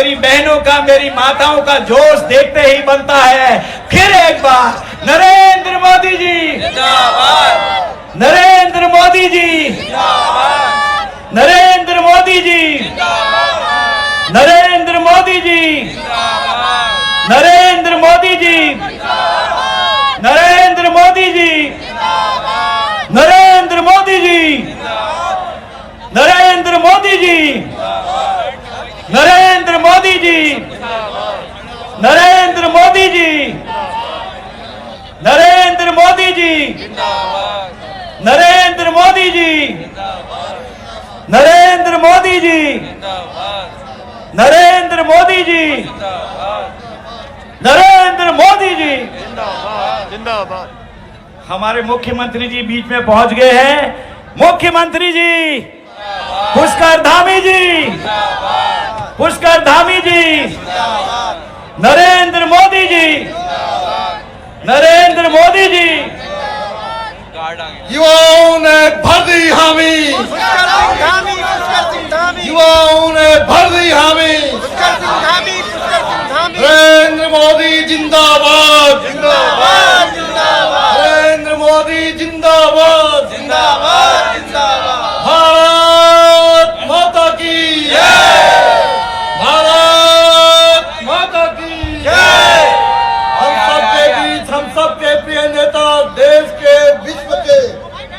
मेरी बहनों का, मेरी माताओं का जोश देखते ही बनता है। फिर एक बार नरेंद्र मोदी जी जिंदाबाद, नरेंद्र मोदी जी जिंदाबाद, नरेंद्र मोदी जी जिंदाबाद, नरेंद्र मोदी जी जिंदाबाद, नरेंद्र मोदी जी जिंदाबाद, नरेंद्र मोदी जी जिंदाबाद, नरेंद्र मोदी जी जिंदाबाद, नरेंद्र मोदी जी, नरेंद्र मोदी जी, नरेंद्र मोदी जी, नरेंद्र मोदी जी, नरेंद्र मोदी जी, नरेंद्र मोदी जी, नरेंद्र मोदी जी, नरेंद्र मोदी जी जिंदाबाद। हमारे मुख्यमंत्री जी बीच में पहुंच गए हैं। मुख्यमंत्री जी पुष्कर धामी जी, पुष्कर धामी जी, नरेंद्र मोदी जी, नरेंद्र मोदी जी। युवाओं ने भर दी हामी, युवाओं ने भर दी हामी। नरेंद्र मोदी जिंदाबाद, जिंदाबाद, जिंदाबाद। नरेंद्र मोदी जिंदाबाद, जिंदाबाद, जिंदाबाद। भारत माता की जय, भारत माता की जय। हम सबके बीच, हम सबके प्रिय नेता, देश के, विश्व के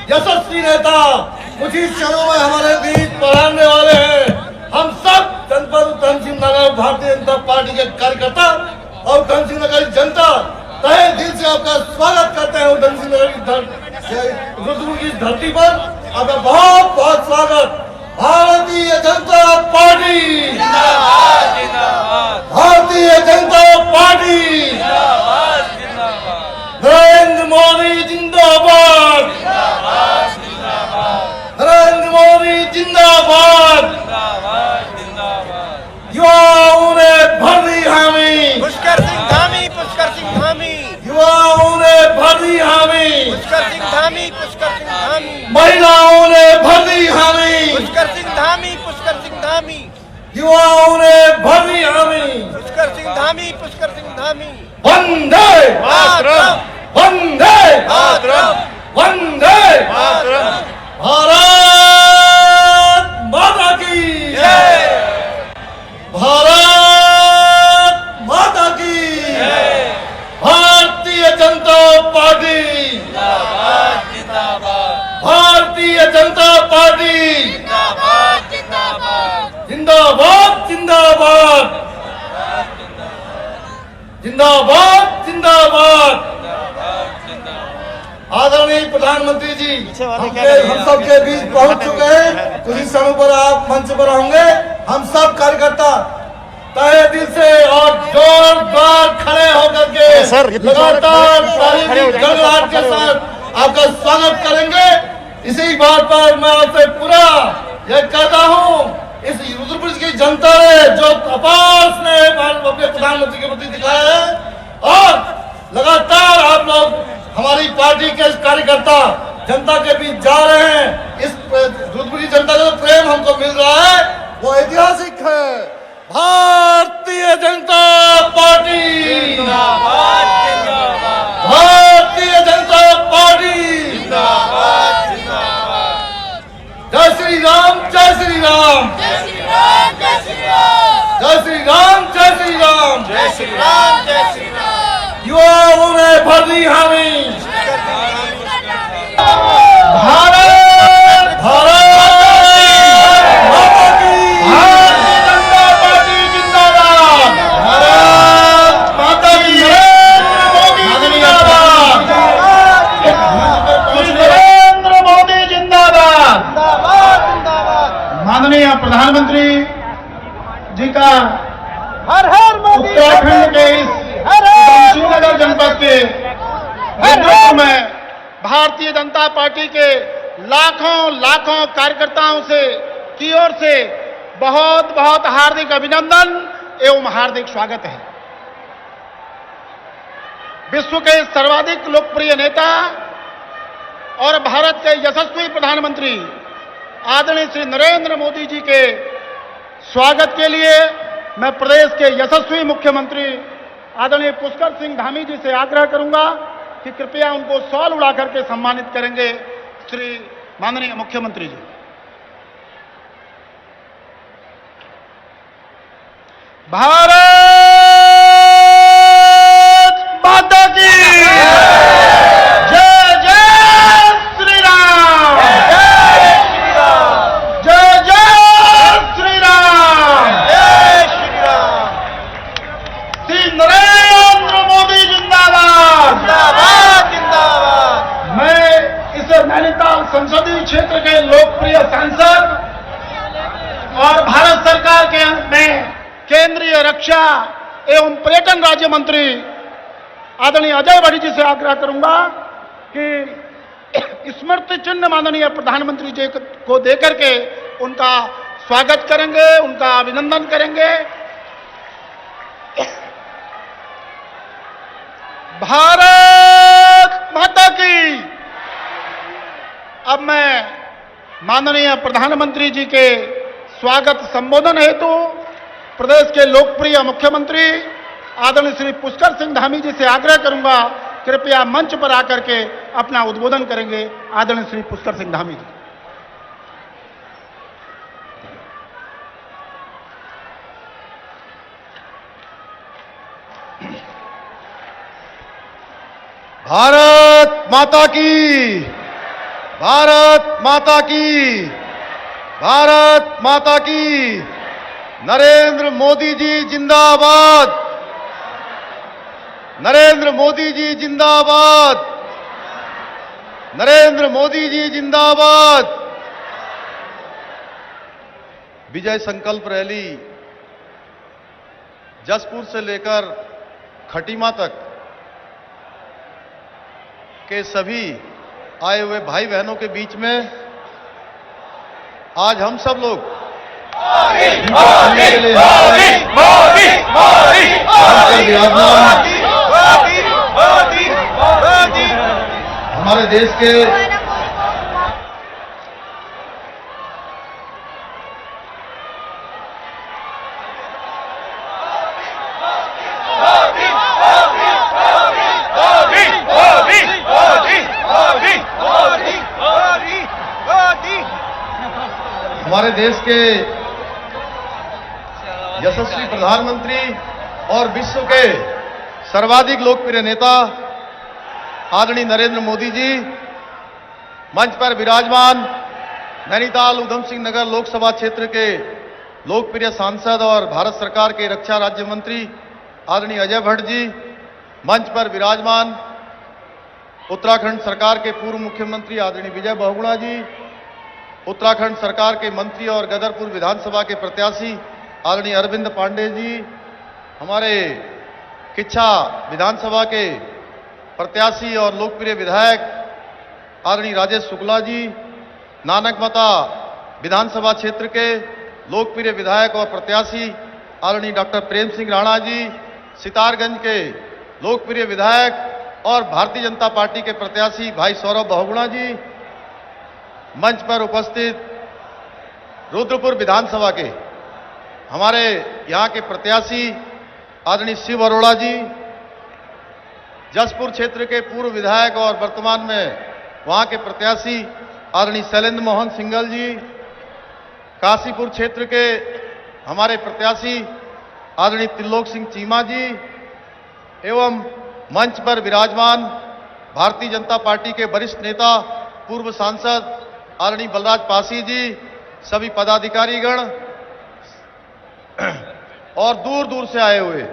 यशस्वी नेता कुछ ही क्षणों में हमारे बीच पधारने वाले हैं। हम सब जनपद धन सिंह नगर भारतीय जनता पार्टी के कार्यकर्ता और धन सिंह नगर की जनता तहे दिल से आपका स्वागत करते हैं। धन सिंह नगर की धरती पर आपका बहुत बहुत स्वागत। भारतीय जनता पार्टी जिंदाबाद, जिंदाबाद। भारतीय जनता पार्टी जिंदाबाद, जिंदाबाद। नरेंद्र मोदी जिंदाबाद, जिंदाबाद, जिंदाबाद। नरेंद्र मोदी जिंदाबाद, जिंदाबाद, जिंदाबाद। युवाओं ने भर दी हामी, पुष्कर सिंह धामी, पुष्कर सिंह धामी, युवाओं ने भर दी हामी। पुष्कर सिंह धामी, पुष्कर सिंह धामी, महिलाओं ने भर दी हामी, पुष्कर सिंह धामी, पुष्कर सिंह धामी, युवाओं ने भर दी हामी। पुष्कर सिंह धामी, पुष्कर सिंह धामी। वंदे मातरम, वंदे मातरम, वंदे मातरम। भारत माता की जय, भारत माता की जय। भारतीय जनता पार्टी जिंदाबाद, जिंदाबाद, भारतीय जनता पार्टी जिंदाबाद, जिंदाबाद, जिंदाबाद, जिंदाबाद, जिंदाबाद, जिंदाबाद। आदरणीय प्रधानमंत्री जी हम सबके बीच पहुंच चुके हैं। कुछ ही क्षणों पर आप मंच पर होंगे। हम सब कार्यकर्ता तहे दिल से और जोरदार खड़े होकर के लगातार ताली गड़गड़ाहट के साथ आपका स्वागत करेंगे। इसी बात पर मैं आपसे पूरा यह कहता हूँ, इस रुद्रपुर की जनता ने जो अपार स्नेह अपने प्रधानमंत्री के प्रति दिखाया है और लगातार आप लोग हमारी पार्टी के कार्यकर्ता जनता के बीच जा रहे हैं। इस रुद्रपुर की जनता का जो प्रेम हमको मिल रहा है वो ऐतिहासिक है। भारतीय जनता पार्टी जिंदाबाद, जिंदाबाद, भारतीय जनता पार्टी जिंदाबाद, जिंदाबाद। जय श्री राम, जय श्री राम, जय श्री राम, जय श्री राम, जय श्री राम, जय श्री राम। जय श्री राम, जय श्री राम। युवाओं ने भर दी हामी। भारत, भारत माता की भारतीय जनता पार्टी जिंदाबाद, भारत माता की नरेंद्र मोदी जिंदाबाद, नरेंद्र मोदी जिंदाबाद, जिंदाबाद। माननीय प्रधानमंत्री जी का हर हर मोदी, उत्तराखंड के इस हर हर श्रीनगर जनपद के नेतृत्व में भारतीय जनता पार्टी के लाखों लाखों कार्यकर्ताओं से की ओर से बहुत बहुत हार्दिक अभिनंदन एवं हार्दिक स्वागत है। विश्व के सर्वाधिक लोकप्रिय नेता और भारत के यशस्वी प्रधानमंत्री आदरणीय श्री नरेंद्र मोदी जी के स्वागत के लिए मैं प्रदेश के यशस्वी मुख्यमंत्री आदरणीय पुष्कर सिंह धामी जी से आग्रह करूंगा कि कृपया उनको शॉल उड़ा करके सम्मानित करेंगे श्री माननीय मुख्यमंत्री जी। भारत माता की जय जय श्री राम, जय श्री राम, जय जय श्री राम, जय श्री राम। श्री नरेंद्र मोदी जिंदाबाद, जिंदाबाद, जिंदाबाद। मैं इस नैनीताल संसदीय क्षेत्र के लोकप्रिय सांसद और भारत सरकार के में केंद्रीय रक्षा एवं पर्यटन राज्य मंत्री आदरणीय अजय भट्ट जी से आग्रह करूंगा कि स्मृति चिन्ह माननीय प्रधानमंत्री जी को देकर के उनका स्वागत करेंगे, उनका अभिनंदन करेंगे। भारत माता की। अब मैं माननीय प्रधानमंत्री जी के स्वागत संबोधन हेतु प्रदेश के लोकप्रिय मुख्यमंत्री आदरणीय श्री पुष्कर सिंह धामी जी से आग्रह करूंगा, कृपया मंच पर आकर के अपना उद्बोधन करेंगे। आदरणीय श्री पुष्कर सिंह धामी जी। भारत माता की, भारत माता की, भारत माता की। नरेंद्र मोदी जी जिंदाबाद, नरेंद्र मोदी जी जिंदाबाद, नरेंद्र मोदी जी जिंदाबाद। विजय संकल्प रैली जसपुर से लेकर खटीमा तक के सभी आए हुए भाई बहनों के बीच में आज हम सब लोग हमारे देश के यशस्वी प्रधानमंत्री और विश्व के सर्वाधिक लोकप्रिय नेता आदरणीय नरेंद्र मोदी जी मंच पर विराजमान नैनीताल उधम सिंह नगर लोकसभा क्षेत्र के लोकप्रिय सांसद और भारत सरकार के रक्षा राज्य मंत्री आदरणीय अजय भट्ट जी, मंच पर विराजमान उत्तराखंड सरकार के पूर्व मुख्यमंत्री आदरणीय विजय बहुगुणा जी, उत्तराखंड सरकार के मंत्री और गदरपुर विधानसभा के प्रत्याशी आदरणीय अरविंद पांडे जी, हमारे किच्छा विधानसभा के प्रत्याशी और लोकप्रिय विधायक आदरणीय राजेश शुक्ला जी, नानकमता विधानसभा क्षेत्र के लोकप्रिय विधायक और प्रत्याशी आदरणीय डॉक्टर प्रेम सिंह राणा जी, सितारगंज के लोकप्रिय विधायक और भारतीय जनता पार्टी के प्रत्याशी भाई सौरभ बहुगुणा जी, मंच पर उपस्थित रुद्रपुर विधानसभा के हमारे यहाँ के प्रत्याशी आदरणीय शिव अरोड़ा जी, जसपुर क्षेत्र के पूर्व विधायक और वर्तमान में वहाँ के प्रत्याशी आदरणीय शैलेंद्र मोहन सिंघल जी, काशीपुर क्षेत्र के हमारे प्रत्याशी आदरणीय त्रिलोक सिंह चीमा जी एवं मंच पर विराजमान भारतीय जनता पार्टी के वरिष्ठ नेता पूर्व सांसद आदरणीय बलराज पासी जी, सभी पदाधिकारीगण और दूर दूर से आए हुए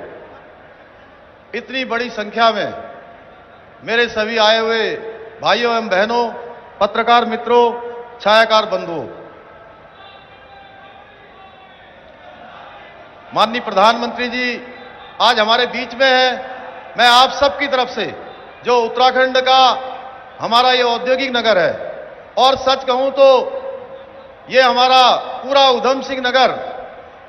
इतनी बड़ी संख्या में मेरे सभी आए हुए भाइयों एवं बहनों, पत्रकार मित्रों, छायाकार बंधुओं, माननीय प्रधानमंत्री जी आज हमारे बीच में है। मैं आप सबकी तरफ से जो उत्तराखंड का हमारा ये औद्योगिक नगर है और सच कहूं तो ये हमारा पूरा उधम सिंह नगर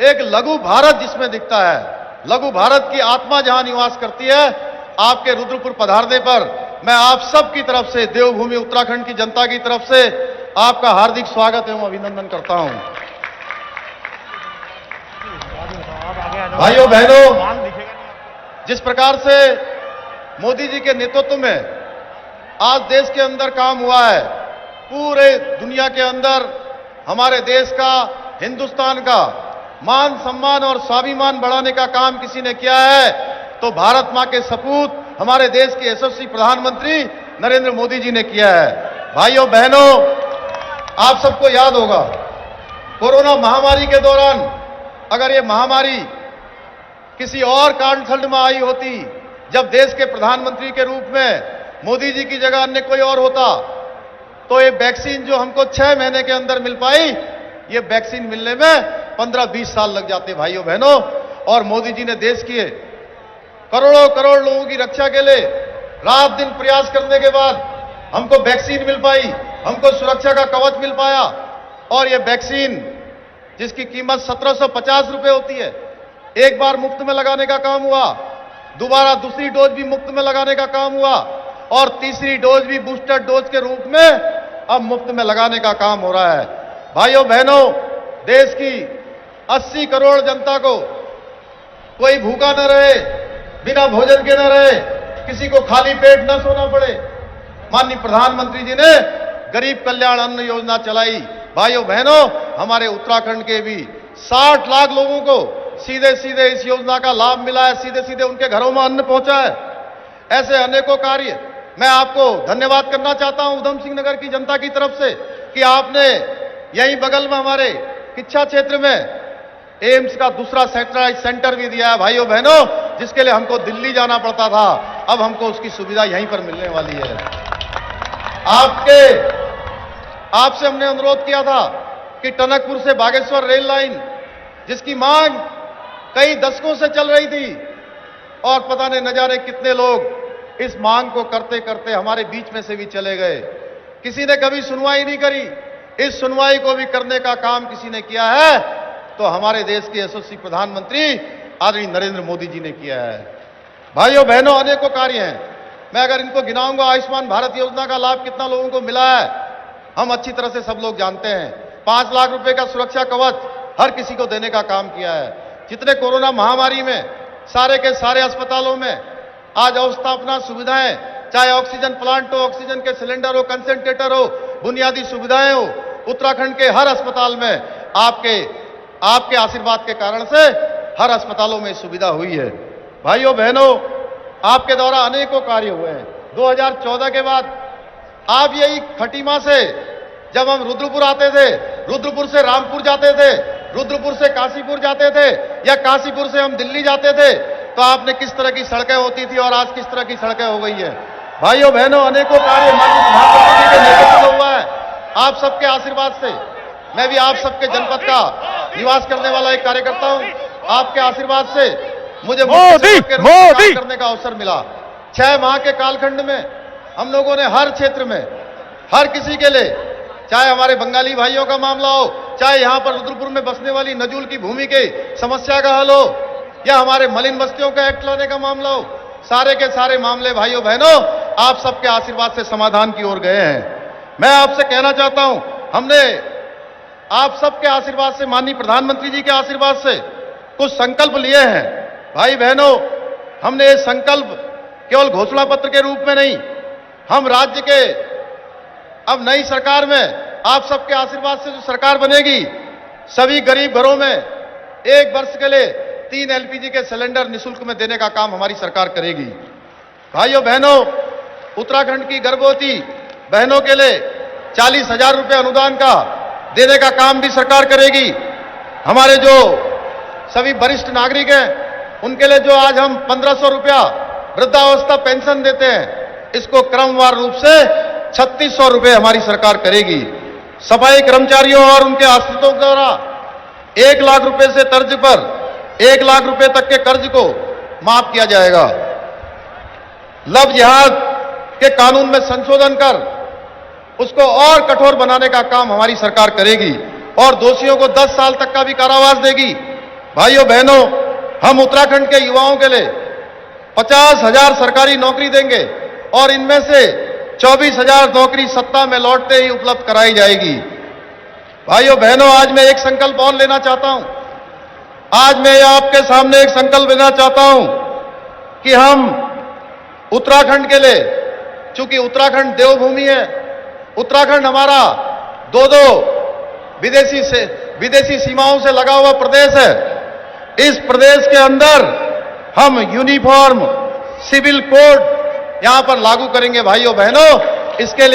एक लघु भारत जिसमें दिखता है, लघु भारत की आत्मा जहां निवास करती है, आपके रुद्रपुर पधारने पर मैं आप सब की तरफ से, देवभूमि उत्तराखंड की जनता की तरफ से आपका हार्दिक स्वागत एवं अभिनंदन करता हूं। भाइयों बहनों, जिस प्रकार से मोदी जी के नेतृत्व में आज देश के अंदर काम हुआ है, पूरे दुनिया के अंदर हमारे देश का, हिंदुस्तान का मान सम्मान और स्वाभिमान बढ़ाने का काम किसी ने किया है तो भारत मां के सपूत हमारे देश के यशस्वी प्रधानमंत्री नरेंद्र मोदी जी ने किया है। भाइयों बहनों, आप सबको याद होगा कोरोना महामारी के दौरान अगर ये महामारी किसी और कालखंड में आई होती, जब देश के प्रधानमंत्री के रूप में मोदी जी की जगह अन्य कोई और होता, तो ये वैक्सीन जो हमको 6 महीने के अंदर मिल पाई, ये वैक्सीन मिलने में 15-20 साल लग जाते। भाइयों बहनों, और मोदी जी ने देश के करोड़ों करोड़ लोगों की रक्षा के लिए रात दिन प्रयास करने के बाद हमको वैक्सीन मिल पाई, हमको सुरक्षा का कवच मिल पाया। और ये वैक्सीन जिसकी कीमत 1750 रुपए होती है, एक बार मुफ्त में लगाने का काम हुआ, दोबारा दूसरी डोज भी मुफ्त में लगाने का काम हुआ, और तीसरी डोज भी बूस्टर डोज के रूप में अब मुफ्त में लगाने का काम हो रहा है। भाइयों बहनों, देश की 80 करोड़ जनता को कोई भूखा न रहे, बिना भोजन के न रहे, किसी को खाली पेट न सोना पड़े। माननीय प्रधानमंत्री जी ने गरीब कल्याण अन्न योजना चलाई। भाइयों बहनों, हमारे उत्तराखंड के भी 60 लाख लोगों को सीधे सीधे इस योजना का लाभ मिला है, सीधे सीधे उनके घरों में अन्न पहुंचा है। ऐसे अनेकों कार्य मैं आपको धन्यवाद करना चाहता हूं उधम सिंह नगर की जनता की तरफ से कि आपने यहीं बगल में हमारे किच्छा क्षेत्र में एम्स का दूसरा सैटेलाइट सेंटर भी दिया है। भाइयों बहनों, जिसके लिए हमको दिल्ली जाना पड़ता था, अब हमको उसकी सुविधा यहीं पर मिलने वाली है। आपसे हमने अनुरोध किया था कि टनकपुर से बागेश्वर रेल लाइन, जिसकी मांग कई दशकों से चल रही थी और पता नहीं न जाने कितने लोग इस मांग को करते करते हमारे बीच में से भी चले गए, किसी ने कभी सुनवाई नहीं करी। इस सुनवाई को भी करने का काम किसी ने किया है तो हमारे देश के यशस्वी प्रधानमंत्री आदरणीय नरेंद्र मोदी जी ने किया है। भाइयों बहनों, अनेकों कार्य हैं, मैं अगर इनको गिनाऊंगा, आयुष्मान भारत योजना का लाभ कितना लोगों को मिला है हम अच्छी तरह से सब लोग जानते हैं। 5 लाख रुपए का सुरक्षा कवच हर किसी को देने का काम किया है। जितने कोरोना महामारी में सारे के सारे अस्पतालों में आज अवस्थापना सुविधाएं, चाहे ऑक्सीजन प्लांट हो, ऑक्सीजन के सिलेंडर हो, कंसेंट्रेटर हो, बुनियादी सुविधाएं हो, उत्तराखंड के हर अस्पताल में आपके आशीर्वाद के कारण से हर अस्पतालों में सुविधा हुई है। भाइयों बहनों, आपके द्वारा अनेकों कार्य हुए हैं। 2014 के बाद आप यही खटीमा से जब हम रुद्रपुर आते थे, रुद्रपुर से रामपुर जाते थे, रुद्रपुर से काशीपुर जाते थे, या काशीपुर से हम दिल्ली जाते थे, तो आपने किस तरह की सड़कें होती थी और आज किस तरह की सड़कें हो गई है। भाइयों बहनों, अनेकों कार्य माननीय प्रधानमंत्री के नेतृत्व में हुआ है। आप सबके आशीर्वाद से, मैं भी आप सबके जनपद का निवास करने वाला एक कार्यकर्ता हूं, आपके आशीर्वाद से मुझे मुख्य सचिव के रूप में काम करने का अवसर मिला। 6 माह के कालखंड में हम लोगों ने हर क्षेत्र में हर किसी के लिए, चाहे हमारे बंगाली भाइयों का मामला हो, चाहे यहां पर रुद्रपुर में बसने वाली नजूल की भूमि की समस्या का हल हो, या हमारे मलिन बस्तियों का एक्ट लाने का मामला हो, सारे के सारे मामले भाइयों बहनों आप सबके आशीर्वाद से समाधान की ओर गए हैं। मैं आपसे कहना चाहता हूं, हमने आप सबके आशीर्वाद से, माननीय प्रधानमंत्री जी के आशीर्वाद से कुछ संकल्प लिए हैं। भाई बहनों, हमने ये संकल्प केवल घोषणा पत्र के रूप में नहीं, हम राज्य के अब नई सरकार में आप सबके आशीर्वाद से जो सरकार बनेगी, सभी गरीब घरों में 1 वर्ष के लिए 3 एलपीजी के सिलेंडर निःशुल्क में देने का काम हमारी सरकार करेगी। भाइयों बहनों, उत्तराखंड की गर्भवती बहनों के लिए 40,000 रुपए अनुदान का देने का काम भी सरकार करेगी। हमारे जो सभी वरिष्ठ नागरिक हैं उनके लिए जो आज हम 1500 रुपया वृद्धावस्था पेंशन देते हैं, इसको क्रमवार रूप से 3600 रुपए हमारी सरकार करेगी। सफाई कर्मचारियों और उनके आश्रितों द्वारा 1 लाख रुपए से तर्ज पर 1 लाख रुपए तक के कर्ज को माफ किया जाएगा। लव जिहाद के कानून में संशोधन कर उसको और कठोर बनाने का काम हमारी सरकार करेगी और दोषियों को 10 साल तक का भी कारावास देगी। भाइयों बहनों, हम उत्तराखंड के युवाओं के लिए 50,000 सरकारी नौकरी देंगे और इनमें से 24,000 नौकरी सत्ता में लौटते ही उपलब्ध कराई जाएगी। भाइयों बहनों, आज मैं एक संकल्प और लेना चाहता हूं। आज मैं आपके सामने एक संकल्प लेना चाहता हूं कि हम उत्तराखंड के लिए, चूंकि उत्तराखंड देवभूमि है, उत्तराखंड हमारा दो विदेशी सीमाओं से लगा हुआ प्रदेश है। इस प्रदेश के अंदर हम यूनिफॉर्म सिविल कोड यहां पर लागू करेंगे भाइयों बहनों। इसके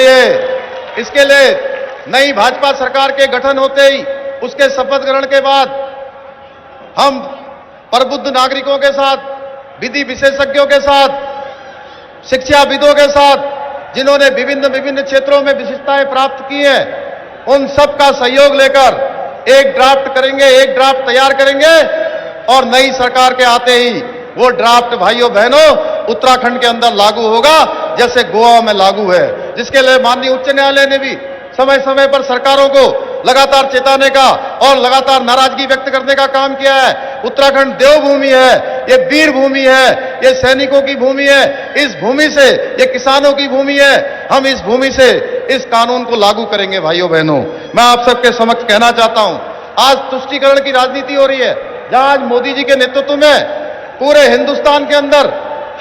लिए नई भाजपा सरकार के गठन होते ही, उसके शपथ ग्रहण के बाद हम प्रबुद्ध नागरिकों के साथ, विधि विशेषज्ञों के साथ, शिक्षाविदों के साथ, जिन्होंने विभिन्न क्षेत्रों में विशिष्टताएं प्राप्त की हैं, उन सब का सहयोग लेकर एक ड्राफ्ट करेंगे, एक ड्राफ्ट तैयार करेंगे और नई सरकार के आते ही वो ड्राफ्ट भाइयों बहनों उत्तराखंड के अंदर लागू होगा, जैसे गोवा में लागू है। जिसके लिए माननीय उच्च न्यायालय ने भी समय समय पर सरकारों को लगातार चेताने का और लगातार नाराजगी व्यक्त करने का काम किया है। उत्तराखंड देवभूमि है, ये वीर भूमि है, ये सैनिकों की भूमि है, इस भूमि से, ये किसानों की भूमि है। हम इस भूमि से इस कानून को लागू करेंगे भाइयों बहनों। मैं आप सबके समक्ष कहना चाहता हूं, आज तुष्टीकरण की राजनीति हो रही है, जहां आज मोदी जी के नेतृत्व में पूरे हिंदुस्तान के अंदर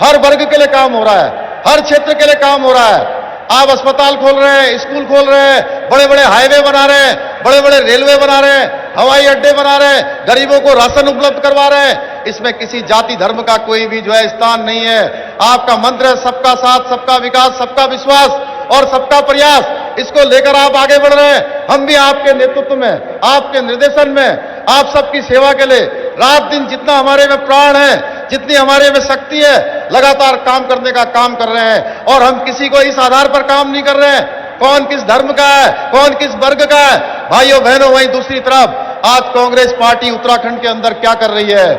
हर वर्ग के लिए काम हो रहा है, हर क्षेत्र के लिए काम हो रहा है। आप अस्पताल खोल रहे हैं, स्कूल खोल रहे हैं, बड़े बड़े हाईवे बना रहे हैं, बड़े बड़े रेलवे बना रहे हैं, हवाई अड्डे बना रहे हैं, गरीबों को राशन उपलब्ध करवा रहे हैं। इसमें किसी जाति धर्म का कोई भी जो है स्थान नहीं है। आपका मंत्र है सबका साथ, सबका विकास, सबका विश्वास और सबका प्रयास। इसको लेकर आप आगे बढ़ रहे हैं। हम भी आपके नेतृत्व में, आपके निर्देशन में, आप सबकी सेवा के लिए रात दिन जितना हमारे में प्राण है, जितनी हमारे में शक्ति है, लगातार काम करने का काम कर रहे हैं। और हम किसी को इस आधार पर काम नहीं कर रहे हैं कौन किस धर्म का है, कौन किस वर्ग का है। भाइयों बहनों, वहीं दूसरी तरफ आज कांग्रेस पार्टी उत्तराखंड के अंदर क्या कर रही है।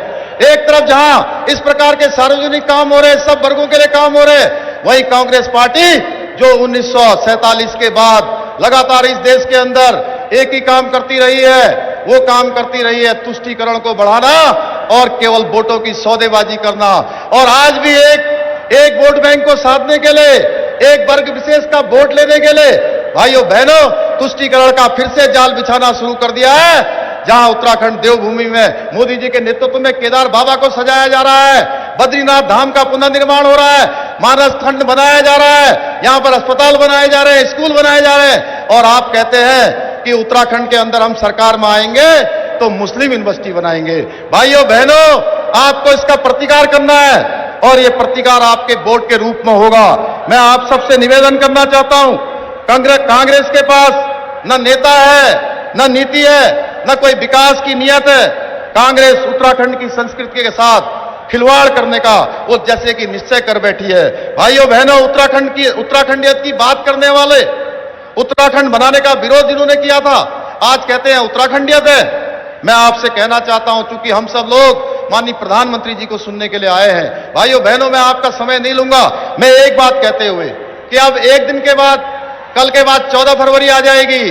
एक तरफ जहां इस प्रकार के सार्वजनिक काम हो रहे हैं, सब वर्गों के लिए काम हो रहे हैं, वहीं कांग्रेस पार्टी जो 1947 के बाद लगातार इस देश के अंदर एक ही काम करती रही है, वो काम करती रही है तुष्टीकरण को बढ़ाना और केवल वोटों की सौदेबाजी करना। और आज भी एक वोट बैंक को साधने के लिए, एक वर्ग विशेष का वोट लेने के लिए भाइयों बहनों तुष्टीकरण का फिर से जाल बिछाना शुरू कर दिया है। जहां उत्तराखंड देवभूमि में मोदी जी के नेतृत्व में केदार बाबा को सजाया जा रहा है, बद्रीनाथ धाम का पुनर्निर्माण हो रहा है, मानस खंड बनाया जा रहा है, यहां पर अस्पताल बनाए जा रहे हैं, स्कूल बनाए जा रहे हैं। और आप कहते हैं कि उत्तराखंड के अंदर हम सरकार में आएंगे तो मुस्लिम यूनिवर्सिटी बनाएंगे। भाइयों बहनों, आपको इसका प्रतिकार करना है और यह प्रतिकार आपके वोट के रूप में होगा। मैं आप सबसे निवेदन करना चाहता हूं, कांग्रेस के पास न नेता है, न नीति है, न कोई विकास की नियत है। कांग्रेस उत्तराखंड की संस्कृति के साथ खिलवाड़ करने का वो जैसे कि निश्चय कर बैठी है। भाइयों बहनों, उत्तराखंडियत की बात करने वाले, उत्तराखंड बनाने का विरोध जिन्होंने किया था, आज कहते हैं उत्तराखंडियत है। मैं आपसे कहना चाहता हूं, चूंकि हम सब लोग माननीय प्रधानमंत्री जी को सुनने के लिए आए हैं, भाइयों बहनों, मैं आपका समय नहीं लूंगा। मैं एक बात कहते हुए कि अब एक दिन के बाद, कल के बाद 14 फरवरी आ जाएगी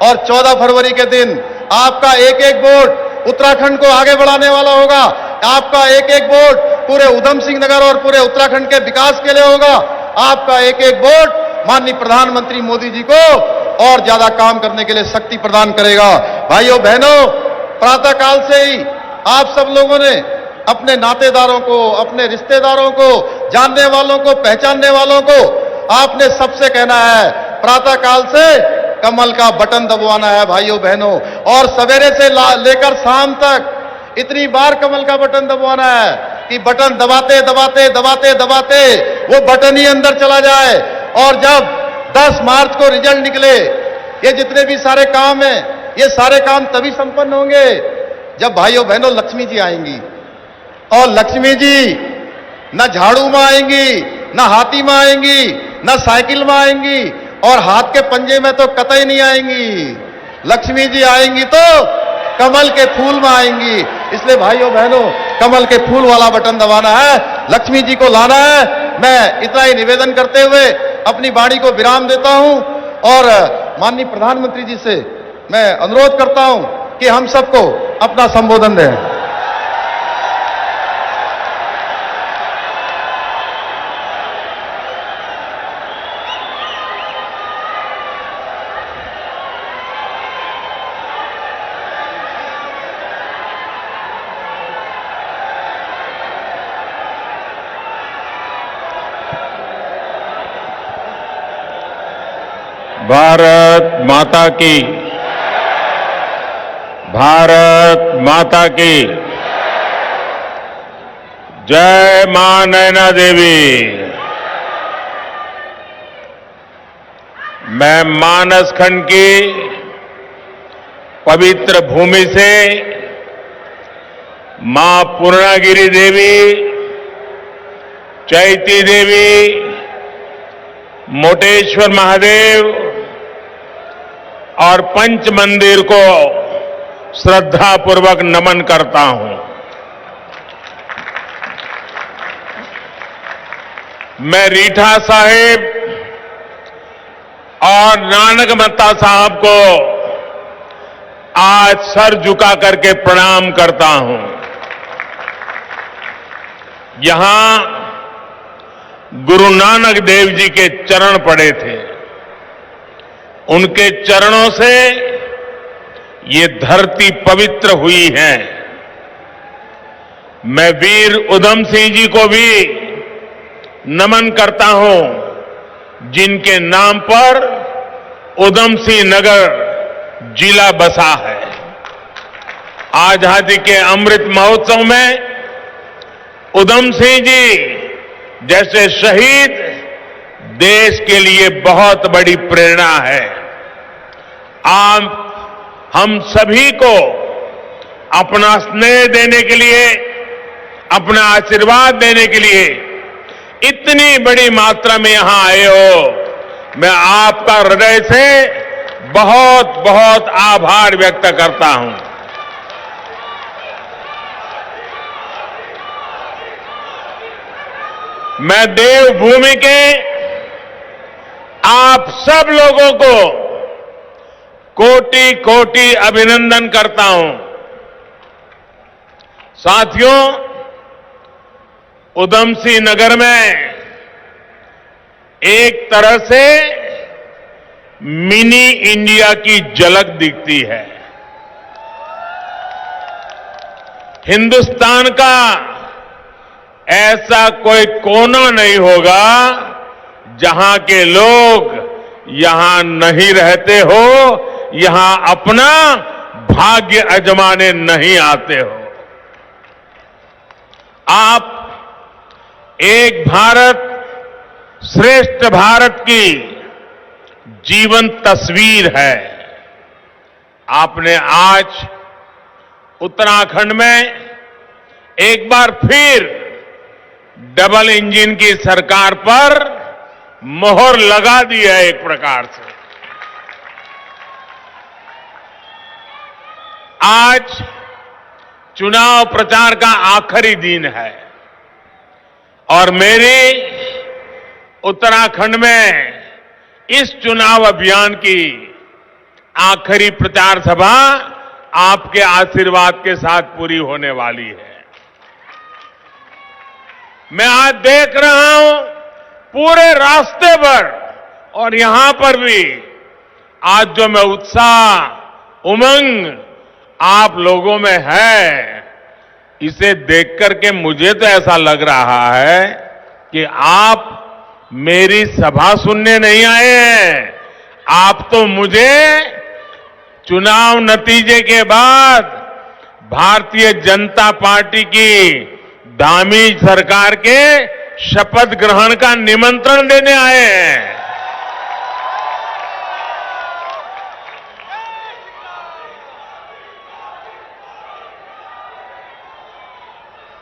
और 14 फरवरी के दिन आपका एक एक वोट उत्तराखंड को आगे बढ़ाने वाला होगा। आपका एक एक वोट पूरे उधम सिंह नगर और पूरे उत्तराखंड के विकास के लिए होगा। आपका एक एक वोट माननीय प्रधानमंत्री मोदी जी को और ज्यादा काम करने के लिए शक्ति प्रदान करेगा। भाइयों बहनों, प्रातः काल से ही आप सब लोगों ने अपने नातेदारों को, अपने रिश्तेदारों को, जानने वालों को, पहचानने वालों को आपने सबसे कहना है प्रातः काल से कमल का बटन दबाना है। भाइयों बहनों, और सवेरे से लेकर शाम तक इतनी बार कमल का बटन दबाना है कि बटन दबाते दबाते दबाते दबाते वो बटन ही अंदर चला जाए। और जब 10 मार्च को रिजल्ट निकले, ये जितने भी सारे काम हैं, ये सारे काम तभी संपन्न होंगे जब भाइयों बहनों लक्ष्मी जी आएंगी। और लक्ष्मी जी न झाड़ू में आएंगी, न हाथी में आएंगी, न साइकिल में आएंगी, और हाथ के पंजे में तो कतई नहीं आएंगी। लक्ष्मी जी आएंगी तो कमल के फूल में आएंगी। इसलिए भाइयों बहनों, कमल के फूल वाला बटन दबाना है, लक्ष्मी जी को लाना है। मैं इतना ही निवेदन करते हुए अपनी वाणी को विराम देता हूं और माननीय प्रधानमंत्री जी से मैं अनुरोध करता हूं कि हम सबको अपना संबोधन दें। भारत माता की, भारत माता की जय मां नैना देवी। मैं मानस खंड की पवित्र भूमि से मां पूर्णागिरी देवी, चैती देवी, मोटेश्वर महादेव और पंच मंदिर को श्रद्धापूर्वक नमन करता हूं। मैं रीठा साहिब और नानक मत्ता साहब को आज सर झुका करके प्रणाम करता हूं। यहां गुरु नानक देव जी के चरण पड़े थे। उनके चरणों से ये धरती पवित्र हुई है। मैं वीर उधम सिंह जी को भी नमन करता हूं, जिनके नाम पर उधम सिंह नगर जिला बसा है। आजादी के अमृत महोत्सव में उधम सिंह जी जैसे शहीद देश के लिए बहुत बड़ी प्रेरणा है। आप हम सभी को अपना स्नेह देने के लिए, अपना आशीर्वाद देने के लिए इतनी बड़ी मात्रा में यहां आए हो, मैं आपका हृदय से बहुत बहुत आभार व्यक्त करता हूं। मैं देवभूमि के आप सब लोगों को कोटि कोटि अभिनंदन करता हूं। साथियों, उधम सिंह नगर में एक तरह से मिनी इंडिया की झलक दिखती है। हिंदुस्तान का ऐसा कोई कोना नहीं होगा जहां के लोग यहां नहीं रहते हो, यहां अपना भाग्य आजमाने नहीं आते हो। आप एक भारत श्रेष्ठ भारत की जीवंत तस्वीर है। आपने आज उत्तराखंड में एक बार फिर डबल इंजन की सरकार पर मोहर लगा दी है। एक प्रकार से आज चुनाव प्रचार का आखिरी दिन है और मेरी उत्तराखंड में इस चुनाव अभियान की आखिरी प्रचार सभा आपके आशीर्वाद के साथ पूरी होने वाली है। मैं आज देख रहा हूं पूरे रास्ते पर और यहां पर भी आज जो मैं उत्साह, उमंग आप लोगों में है, इसे देख करके मुझे तो ऐसा लग रहा है कि आप मेरी सभा सुनने नहीं आए हैं। आप तो मुझे चुनाव नतीजे के बाद भारतीय जनता पार्टी की धामी सरकार के शपथ ग्रहण का निमंत्रण देने आए हैं।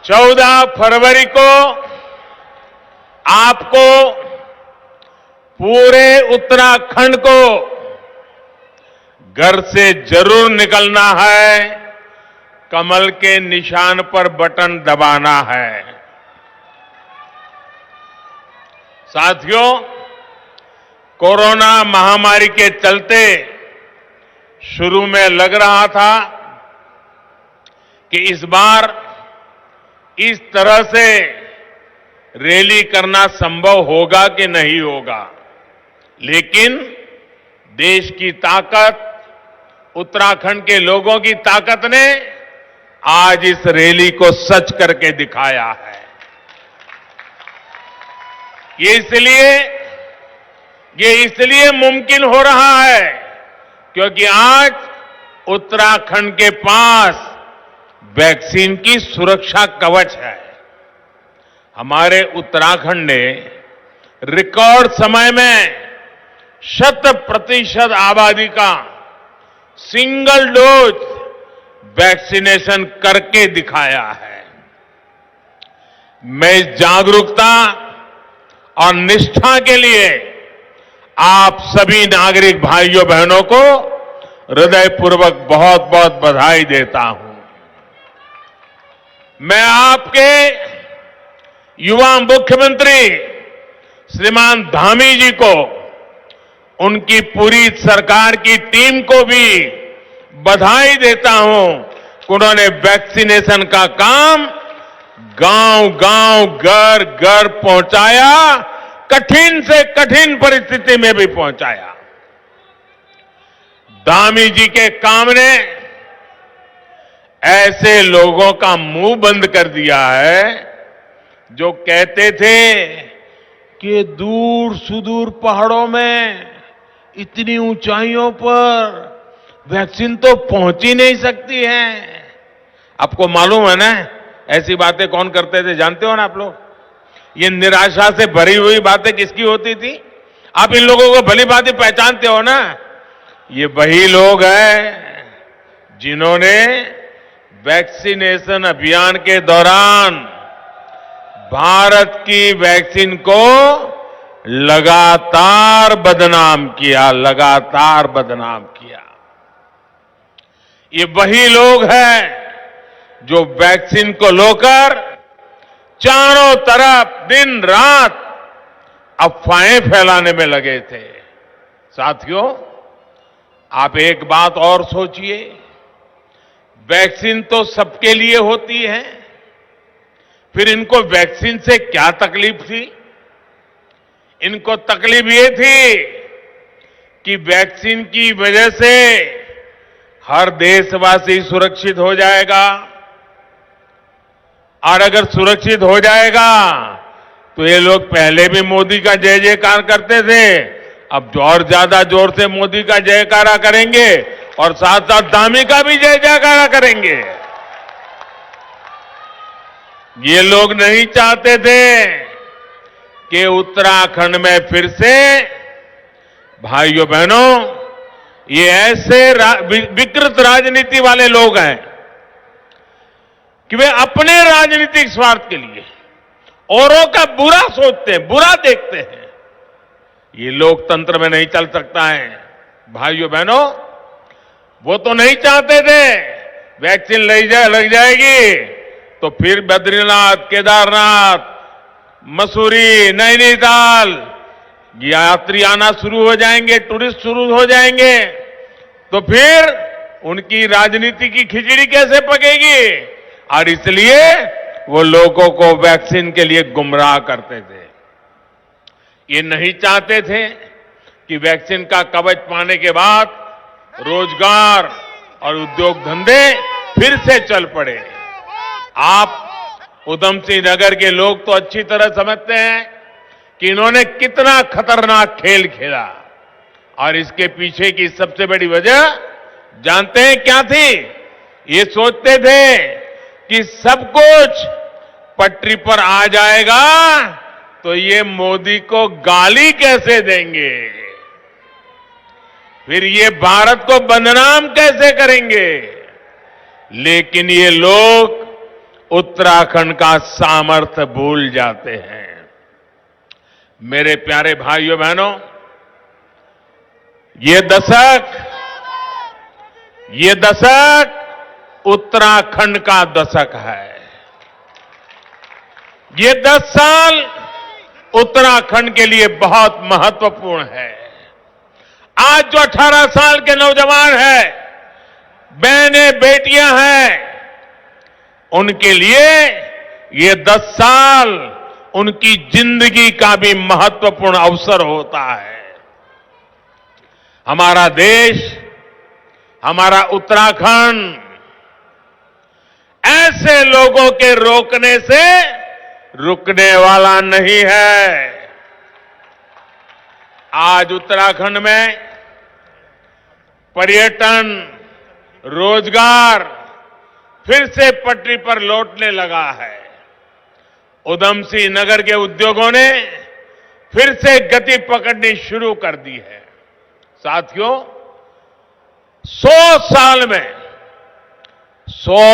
चौदह फरवरी को आपको पूरे उत्तराखंड को घर से जरूर निकलना है, कमल के निशान पर बटन दबाना है। साथियों, कोरोना महामारी के चलते शुरू में लग रहा था कि इस बार इस तरह से रैली करना संभव होगा कि नहीं होगा, लेकिन देश की ताकत, उत्तराखंड के लोगों की ताकत ने आज इस रैली को सच करके दिखाया है। ये इसलिए ये इसलिए मुमकिन हो रहा है क्योंकि आज उत्तराखंड के पास वैक्सीन की सुरक्षा कवच है। हमारे उत्तराखंड ने रिकॉर्ड समय में 100% आबादी का सिंगल डोज वैक्सीनेशन करके दिखाया है। मैं इस जागरूकता और निष्ठा के लिए आप सभी नागरिक भाइयों बहनों को हृदयपूर्वक बहुत बहुत बधाई देता हूं। मैं आपके युवा मुख्यमंत्री श्रीमान धामी जी को, उनकी पूरी सरकार की टीम को भी बधाई देता हूं कि उन्होंने वैक्सीनेशन का काम गांव-गांव, घर-घर पहुंचाया, कठिन से कठिन परिस्थिति में भी पहुंचाया। धामी जी के काम ने ऐसे लोगों का मुंह बंद कर दिया है जो कहते थे कि दूर सुदूर पहाड़ों में इतनी ऊंचाइयों पर वैक्सीन तो पहुंच ही नहीं सकती है। आपको मालूम है ना ऐसी बातें कौन करते थे, जानते हो ना आप लोग? ये निराशा से भरी हुई बातें किसकी होती थी? आप इन लोगों को भली भांति पहचानते हो ना? ये वही लोग हैं जिन्होंने वैक्सीनेशन अभियान के दौरान भारत की वैक्सीन को लगातार बदनाम किया, लगातार बदनाम किया। ये वही लोग हैं जो वैक्सीन को लेकर चारों तरफ दिन रात अफवाहें फैलाने में लगे थे। साथियों, आप एक बात और सोचिए, वैक्सीन तो सबके लिए होती है, फिर इनको वैक्सीन से क्या तकलीफ थी? इनको तकलीफ ये थी कि वैक्सीन की वजह से हर देशवासी सुरक्षित हो जाएगा, और अगर सुरक्षित हो जाएगा तो ये लोग पहले भी मोदी का जय जयकार करते थे, अब और ज्यादा जोर से मोदी का जयकारा करेंगे और साथ साथ धामी का भी जय जयकारा करेंगे। ये लोग नहीं चाहते थे कि उत्तराखंड में फिर से, भाइयों बहनों, ये ऐसे विकृत राजनीति वाले लोग हैं कि वे अपने राजनीतिक स्वार्थ के लिए औरों का बुरा सोचते हैं, बुरा देखते हैं। ये लोकतंत्र में नहीं चल सकता है। भाइयों बहनों, वो तो नहीं चाहते थे वैक्सीन लग जाएगी तो फिर बद्रीनाथ, केदारनाथ, मसूरी, नैनीताल यात्री आना शुरू हो जाएंगे, टूरिस्ट शुरू हो जाएंगे, तो फिर उनकी राजनीति की खिचड़ी कैसे पकेगी? और इसलिए वो लोगों को वैक्सीन के लिए गुमराह करते थे। ये नहीं चाहते थे कि वैक्सीन का कवच पाने के बाद रोजगार और उद्योग धंधे फिर से चल पड़े। आप उधम सिंह नगर के लोग तो अच्छी तरह समझते हैं कि इन्होंने कितना खतरनाक खेल खेला, और इसके पीछे की सबसे बड़ी वजह जानते हैं क्या थी? ये सोचते थे कि सब कुछ पटरी पर आ जाएगा तो ये मोदी को गाली कैसे देंगे, फिर ये भारत को बदनाम कैसे करेंगे। लेकिन ये लोग उत्तराखंड का सामर्थ्य भूल जाते हैं। मेरे प्यारे भाइयों बहनों, ये दशक उत्तराखंड का दशक है। ये 10 साल उत्तराखंड के लिए बहुत महत्वपूर्ण है। आज जो 18 साल के नौजवान हैं, बहनें, बेटियां हैं, उनके लिए ये 10 साल उनकी जिंदगी का भी महत्वपूर्ण अवसर होता है। हमारा देश, हमारा उत्तराखंड ऐसे लोगों के रोकने से रुकने वाला नहीं है। आज उत्तराखंड में पर्यटन, रोजगार फिर से पटरी पर लौटने लगा है। उधमसिंह नगर के उद्योगों ने फिर से गति पकड़नी शुरू कर दी है। साथियों, 100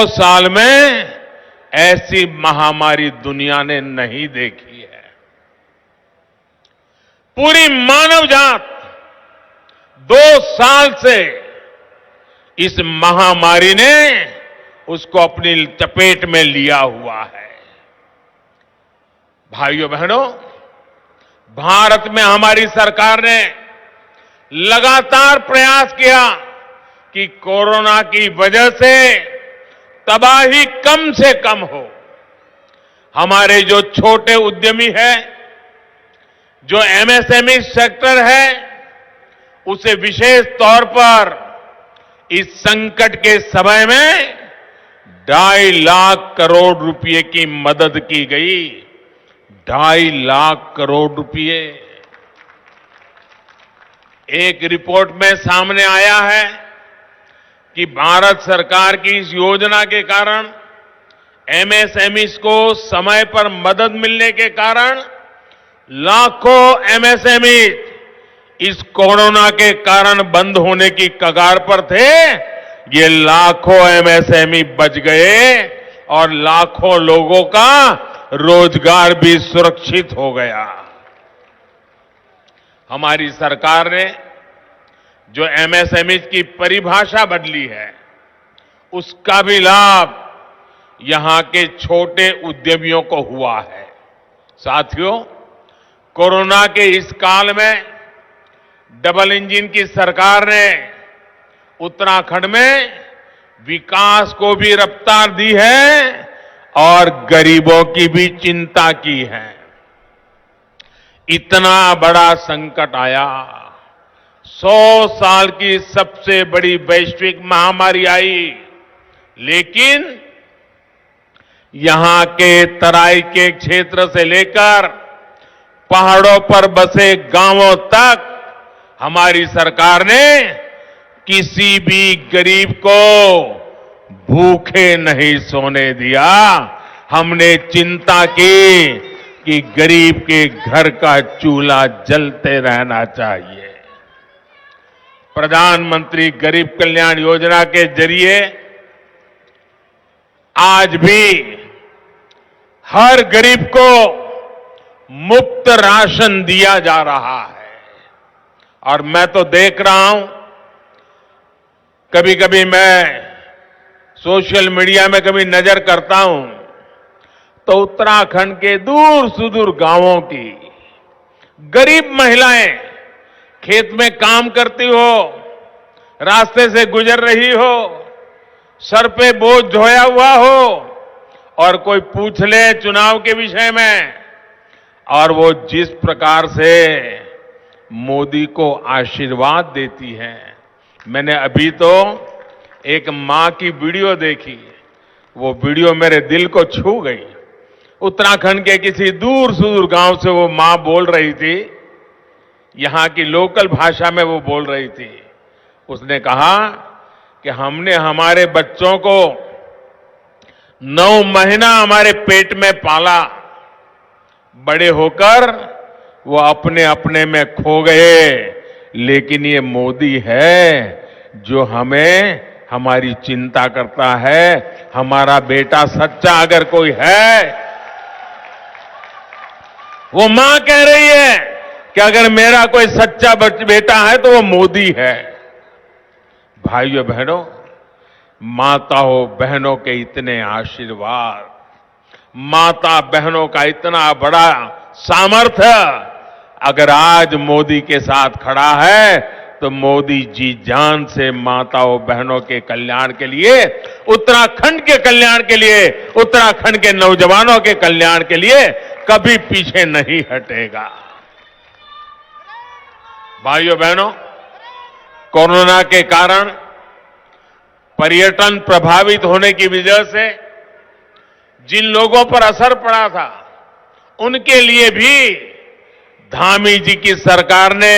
साल में ऐसी महामारी दुनिया ने नहीं देखी है। पूरी मानव जात 2 साल से इस महामारी ने उसको अपनी चपेट में लिया हुआ है। भाइयों बहनों, भारत में हमारी सरकार ने लगातार प्रयास किया कि कोरोना की वजह से तबाही कम से कम हो। हमारे जो छोटे उद्यमी हैं, जो एमएसएमई सेक्टर है, उसे विशेष तौर पर इस संकट के समय में 2.5 लाख करोड़ रुपए की मदद की गई। 2.5 लाख करोड़ रुपए। एक रिपोर्ट में सामने आया है कि भारत सरकार की इस योजना के कारण एमएसएमईज को समय पर मदद मिलने के कारण लाखों एमएसएमईज इस कोरोना के कारण बंद होने की कगार पर थे। ये लाखों एमएसएमई बच गए और लाखों लोगों का रोजगार भी सुरक्षित हो गया। हमारी सरकार ने जो एमएसएमई की परिभाषा बदली है, उसका भी लाभ यहां के छोटे उद्यमियों को हुआ है। साथियों, कोरोना के इस काल में डबल इंजन की सरकार ने उत्तराखंड में विकास को भी रफ्तार दी है और गरीबों की भी चिंता की है। इतना बड़ा संकट आया, 100 साल की सबसे बड़ी वैश्विक महामारी आई, लेकिन यहां के तराई के क्षेत्र से लेकर पहाड़ों पर बसे गांवों तक हमारी सरकार ने किसी भी गरीब को भूखे नहीं सोने दिया। हमने चिंता की कि गरीब के घर का चूल्हा जलते रहना चाहिए। प्रधानमंत्री गरीब कल्याण योजना के जरिए आज भी हर गरीब को मुफ्त राशन दिया जा रहा है। और मैं तो देख रहा हूं, कभी कभी मैं सोशल मीडिया में कभी नजर करता हूं तो उत्तराखंड के दूर सुदूर गांवों की गरीब महिलाएं खेत में काम करती हो, रास्ते से गुजर रही हो, सर पे बोझ ढोया हुआ हो और कोई पूछ ले चुनाव के विषय में, और वो जिस प्रकार से मोदी को आशीर्वाद देती है। मैंने अभी तो एक मां की वीडियो देखी, वो वीडियो मेरे दिल को छू गई। उत्तराखंड के किसी दूर सुदूर गांव से वो मां बोल रही थी, यहां की लोकल भाषा में वो बोल रही थी। उसने कहा कि हमने हमारे बच्चों को 9 महीना हमारे पेट में पाला, बड़े होकर वो अपने अपने में खो गए, लेकिन ये मोदी है जो हमें हमारी चिंता करता है। हमारा बेटा सच्चा अगर कोई है, वो मां कह रही है कि अगर मेरा कोई सच्चा बेटा है तो वो मोदी है। भाइयों बहनों, माताओं बहनों के इतने आशीर्वाद, माता बहनों का इतना बड़ा सामर्थ्य अगर आज मोदी के साथ खड़ा है तो मोदी जी जान से माताओं बहनों के कल्याण के लिए, उत्तराखंड के कल्याण के लिए, उत्तराखंड के नौजवानों के कल्याण के लिए कभी पीछे नहीं हटेगा। भाइयों बहनों, कोरोना के कारण पर्यटन प्रभावित होने की वजह से जिन लोगों पर असर पड़ा था, उनके लिए भी धामी जी की सरकार ने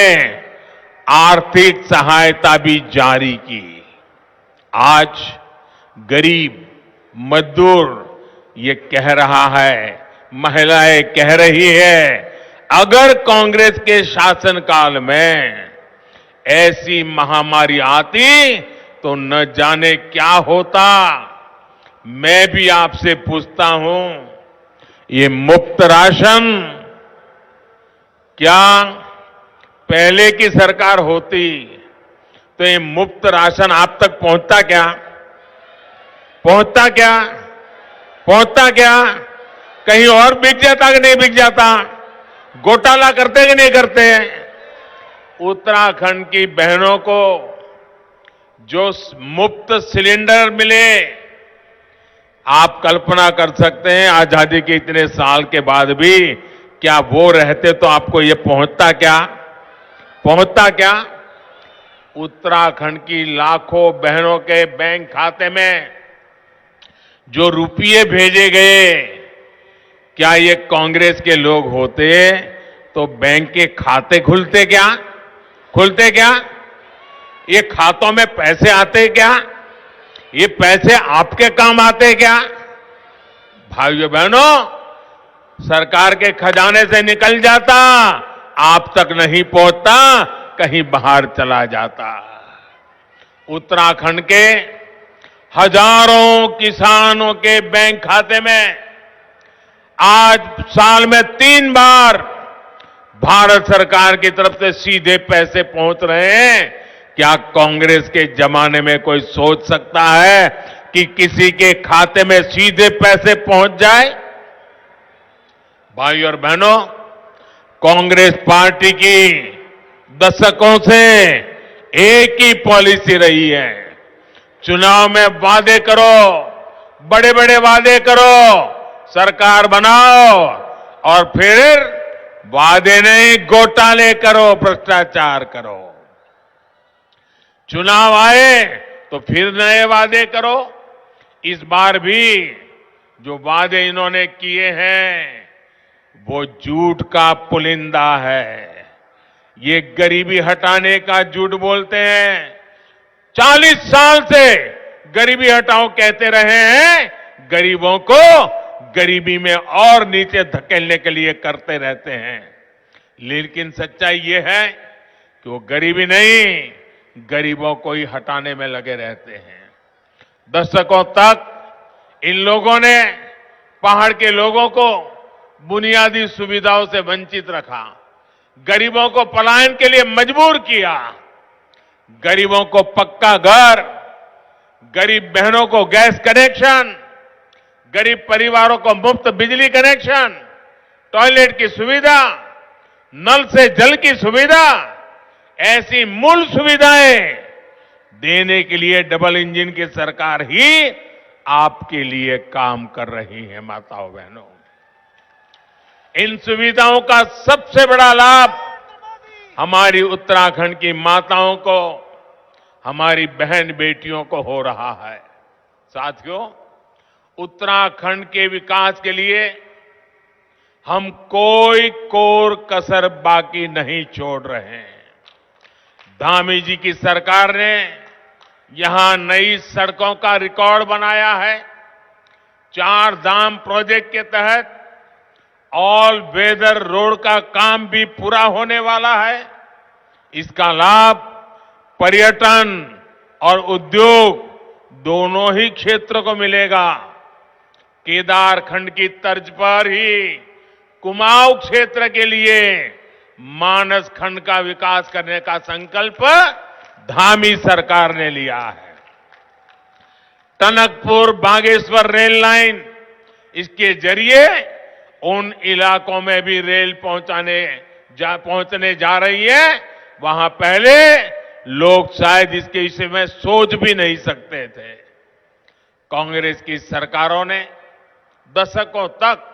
आर्थिक सहायता भी जारी की। आज गरीब मजदूर ये कह रहा है, महिलाएं कह रही है, अगर कांग्रेस के शासनकाल में ऐसी महामारी आती तो न जाने क्या होता। मैं भी आपसे पूछता हूं, ये मुफ्त राशन क्या पहले की सरकार होती तो ये मुफ्त राशन आप तक पहुंचता क्या? पहुंचता क्या? पहुंचता क्या? कहीं और बिक जाता कि नहीं बिक जाता? घोटाला करते कि नहीं करते? उत्तराखंड की बहनों को जो मुफ्त सिलेंडर मिले, आप कल्पना कर सकते हैं आजादी के इतने साल के बाद भी क्या वो रहते तो आपको ये पहुंचता क्या? पहुंचता क्या? उत्तराखंड की लाखों बहनों के बैंक खाते में जो रुपये भेजे गए, क्या ये कांग्रेस के लोग होते तो बैंक के खाते खुलते क्या? खुलते क्या? ये खातों में पैसे आते क्या? ये पैसे आपके काम आते क्या? भाइयों बहनों, सरकार के खजाने से निकल जाता, आप तक नहीं पहुंचता, कहीं बाहर चला जाता। उत्तराखंड के हजारों किसानों के बैंक खाते में आज साल में 3 बार भारत सरकार की तरफ से सीधे पैसे पहुंच रहे हैं। क्या कांग्रेस के जमाने में कोई सोच सकता है कि किसी के खाते में सीधे पैसे पहुंच जाए? भाइयों और बहनों, कांग्रेस पार्टी की दशकों से एक ही पॉलिसी रही है, चुनाव में वादे करो, बड़े बड़े वादे करो, सरकार बनाओ और फिर वादे नहीं घोटाले करो, भ्रष्टाचार करो। चुनाव आए तो फिर नए वादे करो। इस बार भी जो वादे इन्होंने किए हैं वो झूठ का पुलिंदा है। ये गरीबी हटाने का झूठ बोलते हैं। 40 साल से गरीबी हटाओ कहते रहे हैं, गरीबों को गरीबी में और नीचे धकेलने के लिए करते रहते हैं। लेकिन सच्चाई ये है कि वो गरीबी नहीं, गरीबों को ही हटाने में लगे रहते हैं। दशकों तक इन लोगों ने पहाड़ के लोगों को बुनियादी सुविधाओं से वंचित रखा, गरीबों को पलायन के लिए मजबूर किया, गरीबों को पक्का घर, गरीब बहनों को गैस कनेक्शन, गरीब परिवारों को मुफ्त बिजली कनेक्शन, टॉयलेट की सुविधा, नल से जल की सुविधा, ऐसी मूल सुविधाएं देने के लिए डबल इंजन की सरकार ही आपके लिए काम कर रही है। माताओं बहनों, इन सुविधाओं का सबसे बड़ा लाभ हमारी उत्तराखंड की माताओं को, हमारी बहन बेटियों को हो रहा है। साथियों, उत्तराखंड के विकास के लिए हम कोई कोर कसर बाकी नहीं छोड़ रहे हैं। धामी जी की सरकार ने यहां नई सड़कों का रिकॉर्ड बनाया है। 4 धाम प्रोजेक्ट के तहत ऑल वेदर रोड का काम भी पूरा होने वाला है। इसका लाभ पर्यटन और उद्योग दोनों ही क्षेत्र को मिलेगा। केदारखंड की तर्ज पर ही कुमाऊं क्षेत्र के लिए मानस खंड का विकास करने का संकल्प धामी सरकार ने लिया है। टनकपुर बागेश्वर रेल लाइन, इसके जरिए उन इलाकों में भी रेल पहुंचने जा रही है, वहां पहले लोग शायद इसके विषय में सोच भी नहीं सकते थे। कांग्रेस की सरकारों ने दशकों तक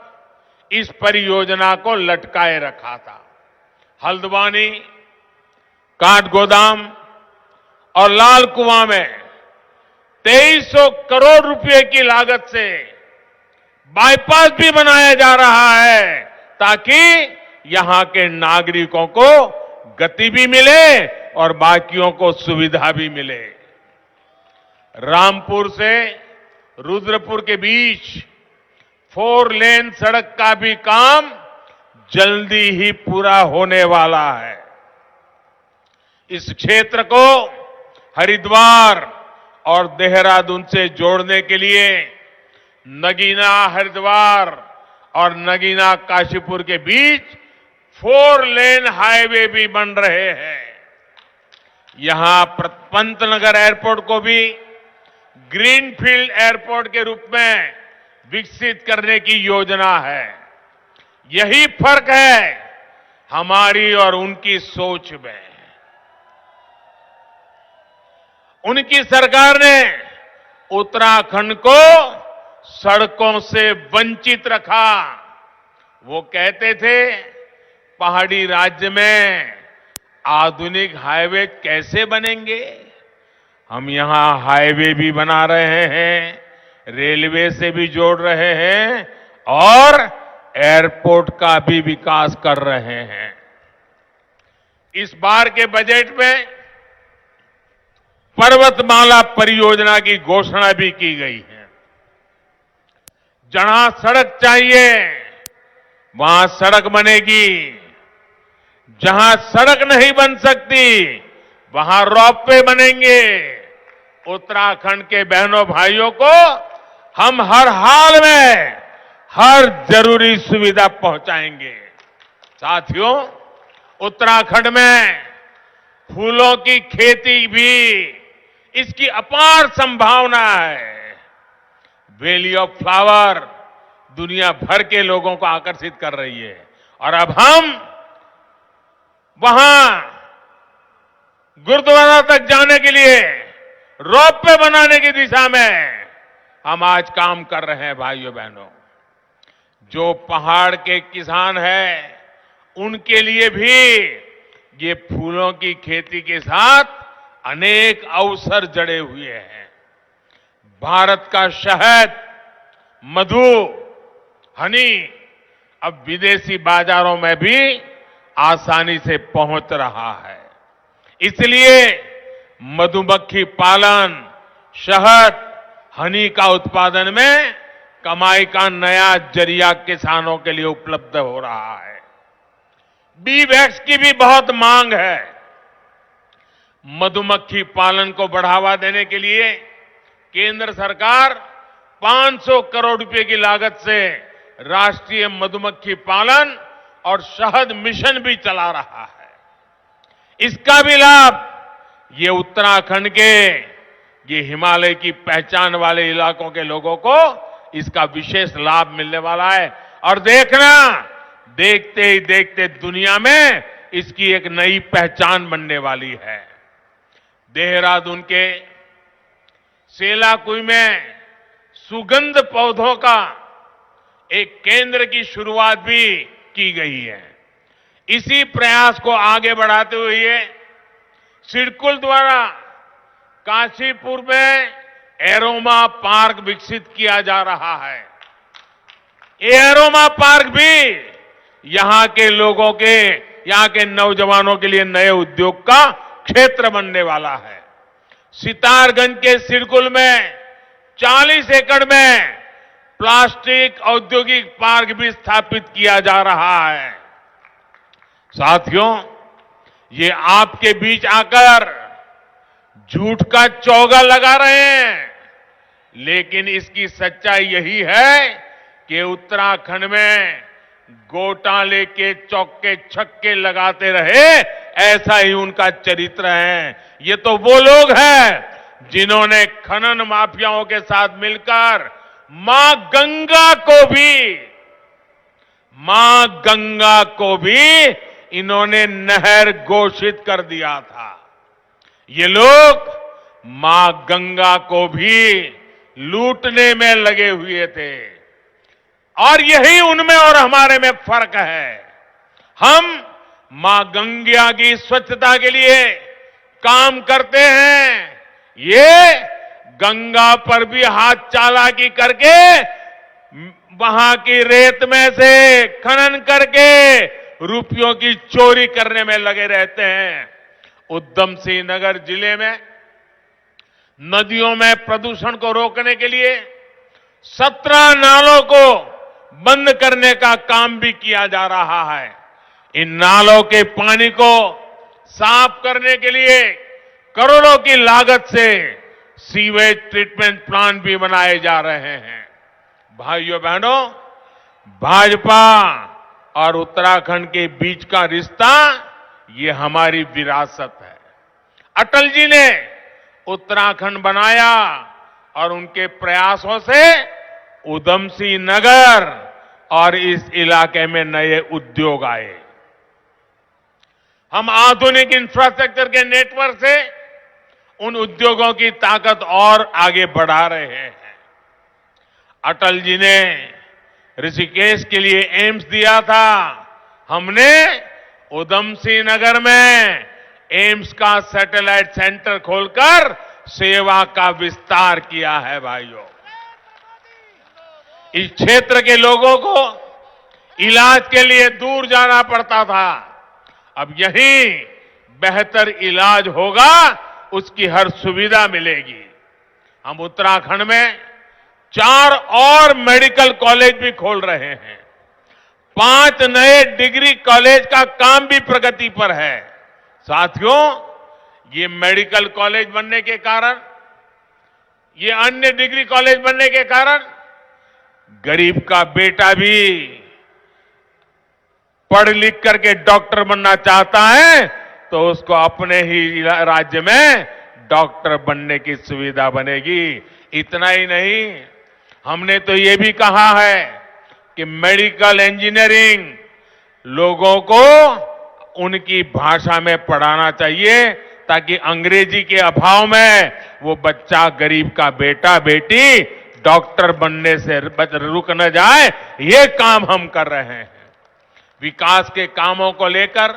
इस परियोजना को लटकाए रखा था। हल्द्वानी, काठगोदाम और लाल कुआं में 2300 करोड़ रुपए की लागत से बाईपास भी बनाया जा रहा है, ताकि यहां के नागरिकों को गति भी मिले और बाकियों को सुविधा भी मिले। रामपुर से रुद्रपुर के बीच 4 लेन सड़क का भी काम जल्दी ही पूरा होने वाला है। इस क्षेत्र को हरिद्वार और देहरादून से जोड़ने के लिए नगीना हरिद्वार और नगीना काशीपुर के बीच 4 लेन हाईवे भी बन रहे हैं। यहां पंतनगर एयरपोर्ट को भी ग्रीनफील्ड एयरपोर्ट के रूप में विकसित करने की योजना है। यही फर्क है हमारी और उनकी सोच में। उनकी सरकार ने उत्तराखंड को सड़कों से वंचित रखा। वो कहते थे पहाड़ी राज्य में आधुनिक हाईवे कैसे बनेंगे। हम यहां हाईवे भी बना रहे हैं, रेलवे से भी जोड़ रहे हैं और एयरपोर्ट का भी विकास कर रहे हैं। इस बार के बजट में पर्वतमाला परियोजना की घोषणा भी की गई है। जहां सड़क चाहिए वहां सड़क बनेगी, जहां सड़क नहीं बन सकती वहां रोपवे बनेंगे। उत्तराखंड के बहनों भाइयों को हम हर हाल में हर जरूरी सुविधा पहुंचाएंगे। साथियों, उत्तराखंड में फूलों की खेती भी इसकी अपार संभावना है। वैली ऑफ फ्लावर दुनिया भर के लोगों को आकर्षित कर रही है और अब हम वहां गुरुद्वारा तक जाने के लिए रोपवे बनाने की दिशा में हम आज काम कर रहे हैं। भाइयों बहनों, जो पहाड़ के किसान हैं उनके लिए भी ये फूलों की खेती के साथ अनेक अवसर जड़े हुए हैं। भारत का शहद, मधु, हनी अब विदेशी बाजारों में भी आसानी से पहुंच रहा है। इसलिए मधुमक्खी पालन, शहद, हनी का उत्पादन में कमाई का नया जरिया किसानों के लिए उपलब्ध हो रहा है। बी वैक्स की भी बहुत मांग है। मधुमक्खी पालन को बढ़ावा देने के लिए केंद्र सरकार 500 करोड़ रुपए की लागत से राष्ट्रीय मधुमक्खी पालन और शहद मिशन भी चला रहा है। इसका भी लाभ ये उत्तराखंड के, ये हिमालय की पहचान वाले इलाकों के लोगों को इसका विशेष लाभ मिलने वाला है। और देखना, देखते ही देखते दुनिया में इसकी एक नई पहचान बनने वाली है। देहरादून के सेलाकुई में सुगंध पौधों का एक केंद्र की शुरुआत भी की गई है। इसी प्रयास को आगे बढ़ाते हुए सिडकुल द्वारा काशीपुर में एरोमा पार्क विकसित किया जा रहा है। ये एरोमा पार्क भी यहां के लोगों के, यहां के नौजवानों के लिए नए उद्योग का क्षेत्र बनने वाला है। सितारगंज के सिडकुल में 40 एकड़ में प्लास्टिक औद्योगिक पार्क भी स्थापित किया जा रहा है। साथियों, ये आपके बीच आकर झूठ का चौगा लगा रहे हैं, लेकिन इसकी सच्चाई यही है कि उत्तराखंड में घोटाले के चौके छक्के लगाते रहे, ऐसा ही उनका चरित्र है। ये तो वो लोग हैं जिन्होंने खनन माफियाओं के साथ मिलकर मां गंगा को भी इन्होंने नहर घोषित कर दिया था। ये लोग मां गंगा को भी लूटने में लगे हुए थे और यही उनमें और हमारे में फर्क है। हम मां गंगा की स्वच्छता के लिए काम करते हैं, ये गंगा पर भी हाथ चालाकी करके वहां की रेत में से खनन करके रुपयों की चोरी करने में लगे रहते हैं। उधम सिंह नगर जिले में नदियों में प्रदूषण को रोकने के लिए 17 नालों को बंद करने का काम भी किया जा रहा है। इन नालों के पानी को साफ करने के लिए करोड़ों की लागत से सीवेज ट्रीटमेंट प्लांट भी बनाए जा रहे हैं। भाइयों बहनों, भाजपा और उत्तराखंड के बीच का रिश्ता ये हमारी विरासत है। अटल जी ने उत्तराखंड बनाया और उनके प्रयासों से उधम सिंह नगर और इस इलाके में नए उद्योग आए। हम आधुनिक इंफ्रास्ट्रक्चर के नेटवर्क से उन उद्योगों की ताकत और आगे बढ़ा रहे हैं। अटल जी ने ऋषिकेश के लिए एम्स दिया था, हमने उधम सिंह नगर में एम्स का सैटेलाइट सेंटर खोलकर सेवा का विस्तार किया है। भाइयों, इस क्षेत्र के लोगों को इलाज के लिए दूर जाना पड़ता था, अब यहीं बेहतर इलाज होगा, उसकी हर सुविधा मिलेगी। हम उत्तराखंड में 4 और मेडिकल कॉलेज भी खोल रहे हैं। 5 नए डिग्री कॉलेज का काम भी प्रगति पर है। साथियों, ये मेडिकल कॉलेज बनने के कारण, ये अन्य डिग्री कॉलेज बनने के कारण गरीब का बेटा भी पढ़ लिख करके डॉक्टर बनना चाहता है तो उसको अपने ही राज्य में डॉक्टर बनने की सुविधा बनेगी। इतना ही नहीं, हमने तो ये भी कहा है कि मेडिकल इंजीनियरिंग लोगों को उनकी भाषा में पढ़ाना चाहिए ताकि अंग्रेजी के अभाव में वो बच्चा, गरीब का बेटा बेटी डॉक्टर बनने से रुक न जाए। ये काम हम कर रहे हैं। विकास के कामों को लेकर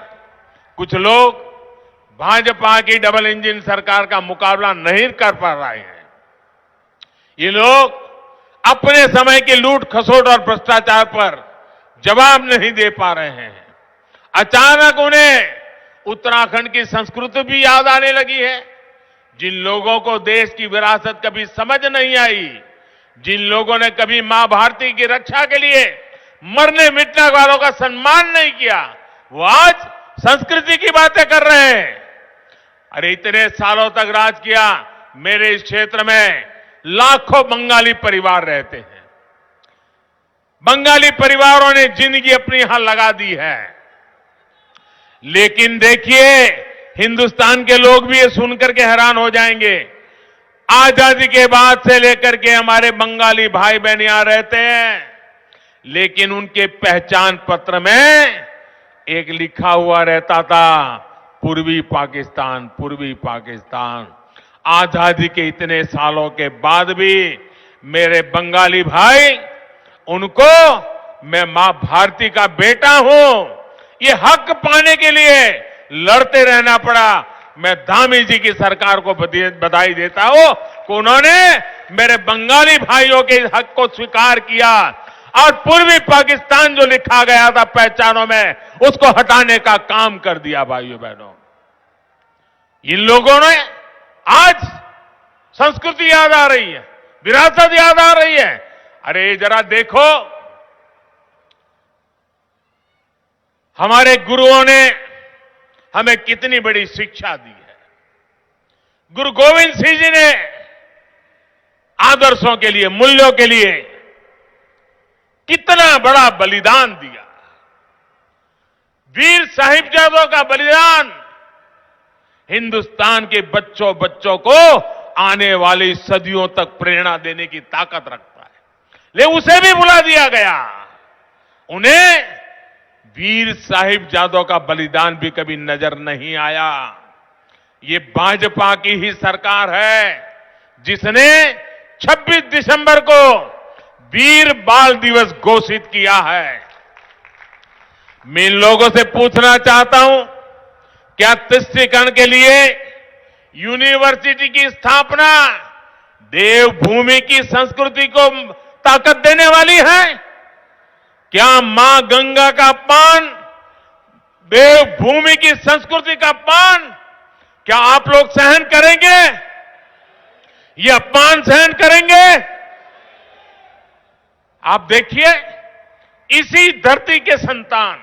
कुछ लोग भाजपा की डबल इंजन सरकार का मुकाबला नहीं कर पा रहे हैं। ये लोग अपने समय की लूट खसोट और भ्रष्टाचार पर जवाब नहीं दे पा रहे हैं। अचानक उन्हें उत्तराखंड की संस्कृति भी याद आने लगी है। जिन लोगों को देश की विरासत कभी समझ नहीं आई, जिन लोगों ने कभी मां भारती की रक्षा के लिए मरने मिटने वालों का सम्मान नहीं किया, वो आज संस्कृति की बातें कर रहे हैं। अरे इतने सालों तक राज किया, मेरे इस क्षेत्र में लाखों बंगाली परिवार रहते हैं। बंगाली परिवारों ने जिंदगी अपनी यहां लगा दी है। लेकिन देखिए, हिंदुस्तान के लोग भी ये सुनकर के हैरान हो जाएंगे। आजादी के बाद से लेकर के हमारे बंगाली भाई बहन यहां रहते हैं, लेकिन उनके पहचान पत्र में एक लिखा हुआ रहता था, पूर्वी पाकिस्तान, पूर्वी पाकिस्तान। आजादी के इतने सालों के बाद भी मेरे बंगाली भाई, उनको मैं मां भारती का बेटा हूं, ये हक पाने के लिए लड़ते रहना पड़ा। मैं धामी जी की सरकार को बधाई देता हूं कि उन्होंने मेरे बंगाली भाइयों के हक को स्वीकार किया और पूर्वी पाकिस्तान जो लिखा गया था पहचानों में, उसको हटाने का काम कर दिया। भाइयों बहनों, इन लोगों ने आज संस्कृति याद आ रही है, विरासत याद आ रही है। अरे जरा देखो, हमारे गुरुओं ने हमें कितनी बड़ी शिक्षा दी है। गुरु गोविंद सिंह जी ने आदर्शों के लिए, मूल्यों के लिए कितना बड़ा बलिदान दिया। वीर साहिबजादों का बलिदान हिंदुस्तान के बच्चों को आने वाली सदियों तक प्रेरणा देने की ताकत रखता है, लेकिन उसे भी भुला दिया गया। उन्हें वीर साहिबजादों का बलिदान भी कभी नजर नहीं आया। ये भाजपा की ही सरकार है जिसने 26 दिसंबर को वीर बाल दिवस घोषित किया है। मैं इन लोगों से पूछना चाहता हूं, क्या तुष्टीकरण के लिए यूनिवर्सिटी की स्थापना देवभूमि की संस्कृति को ताकत देने वाली है? क्या मां गंगा का अपमान देवभूमि की संस्कृति का अपमान क्या आप लोग सहन करेंगे? ये अपमान सहन करेंगे? आप देखिए, इसी धरती के संतान,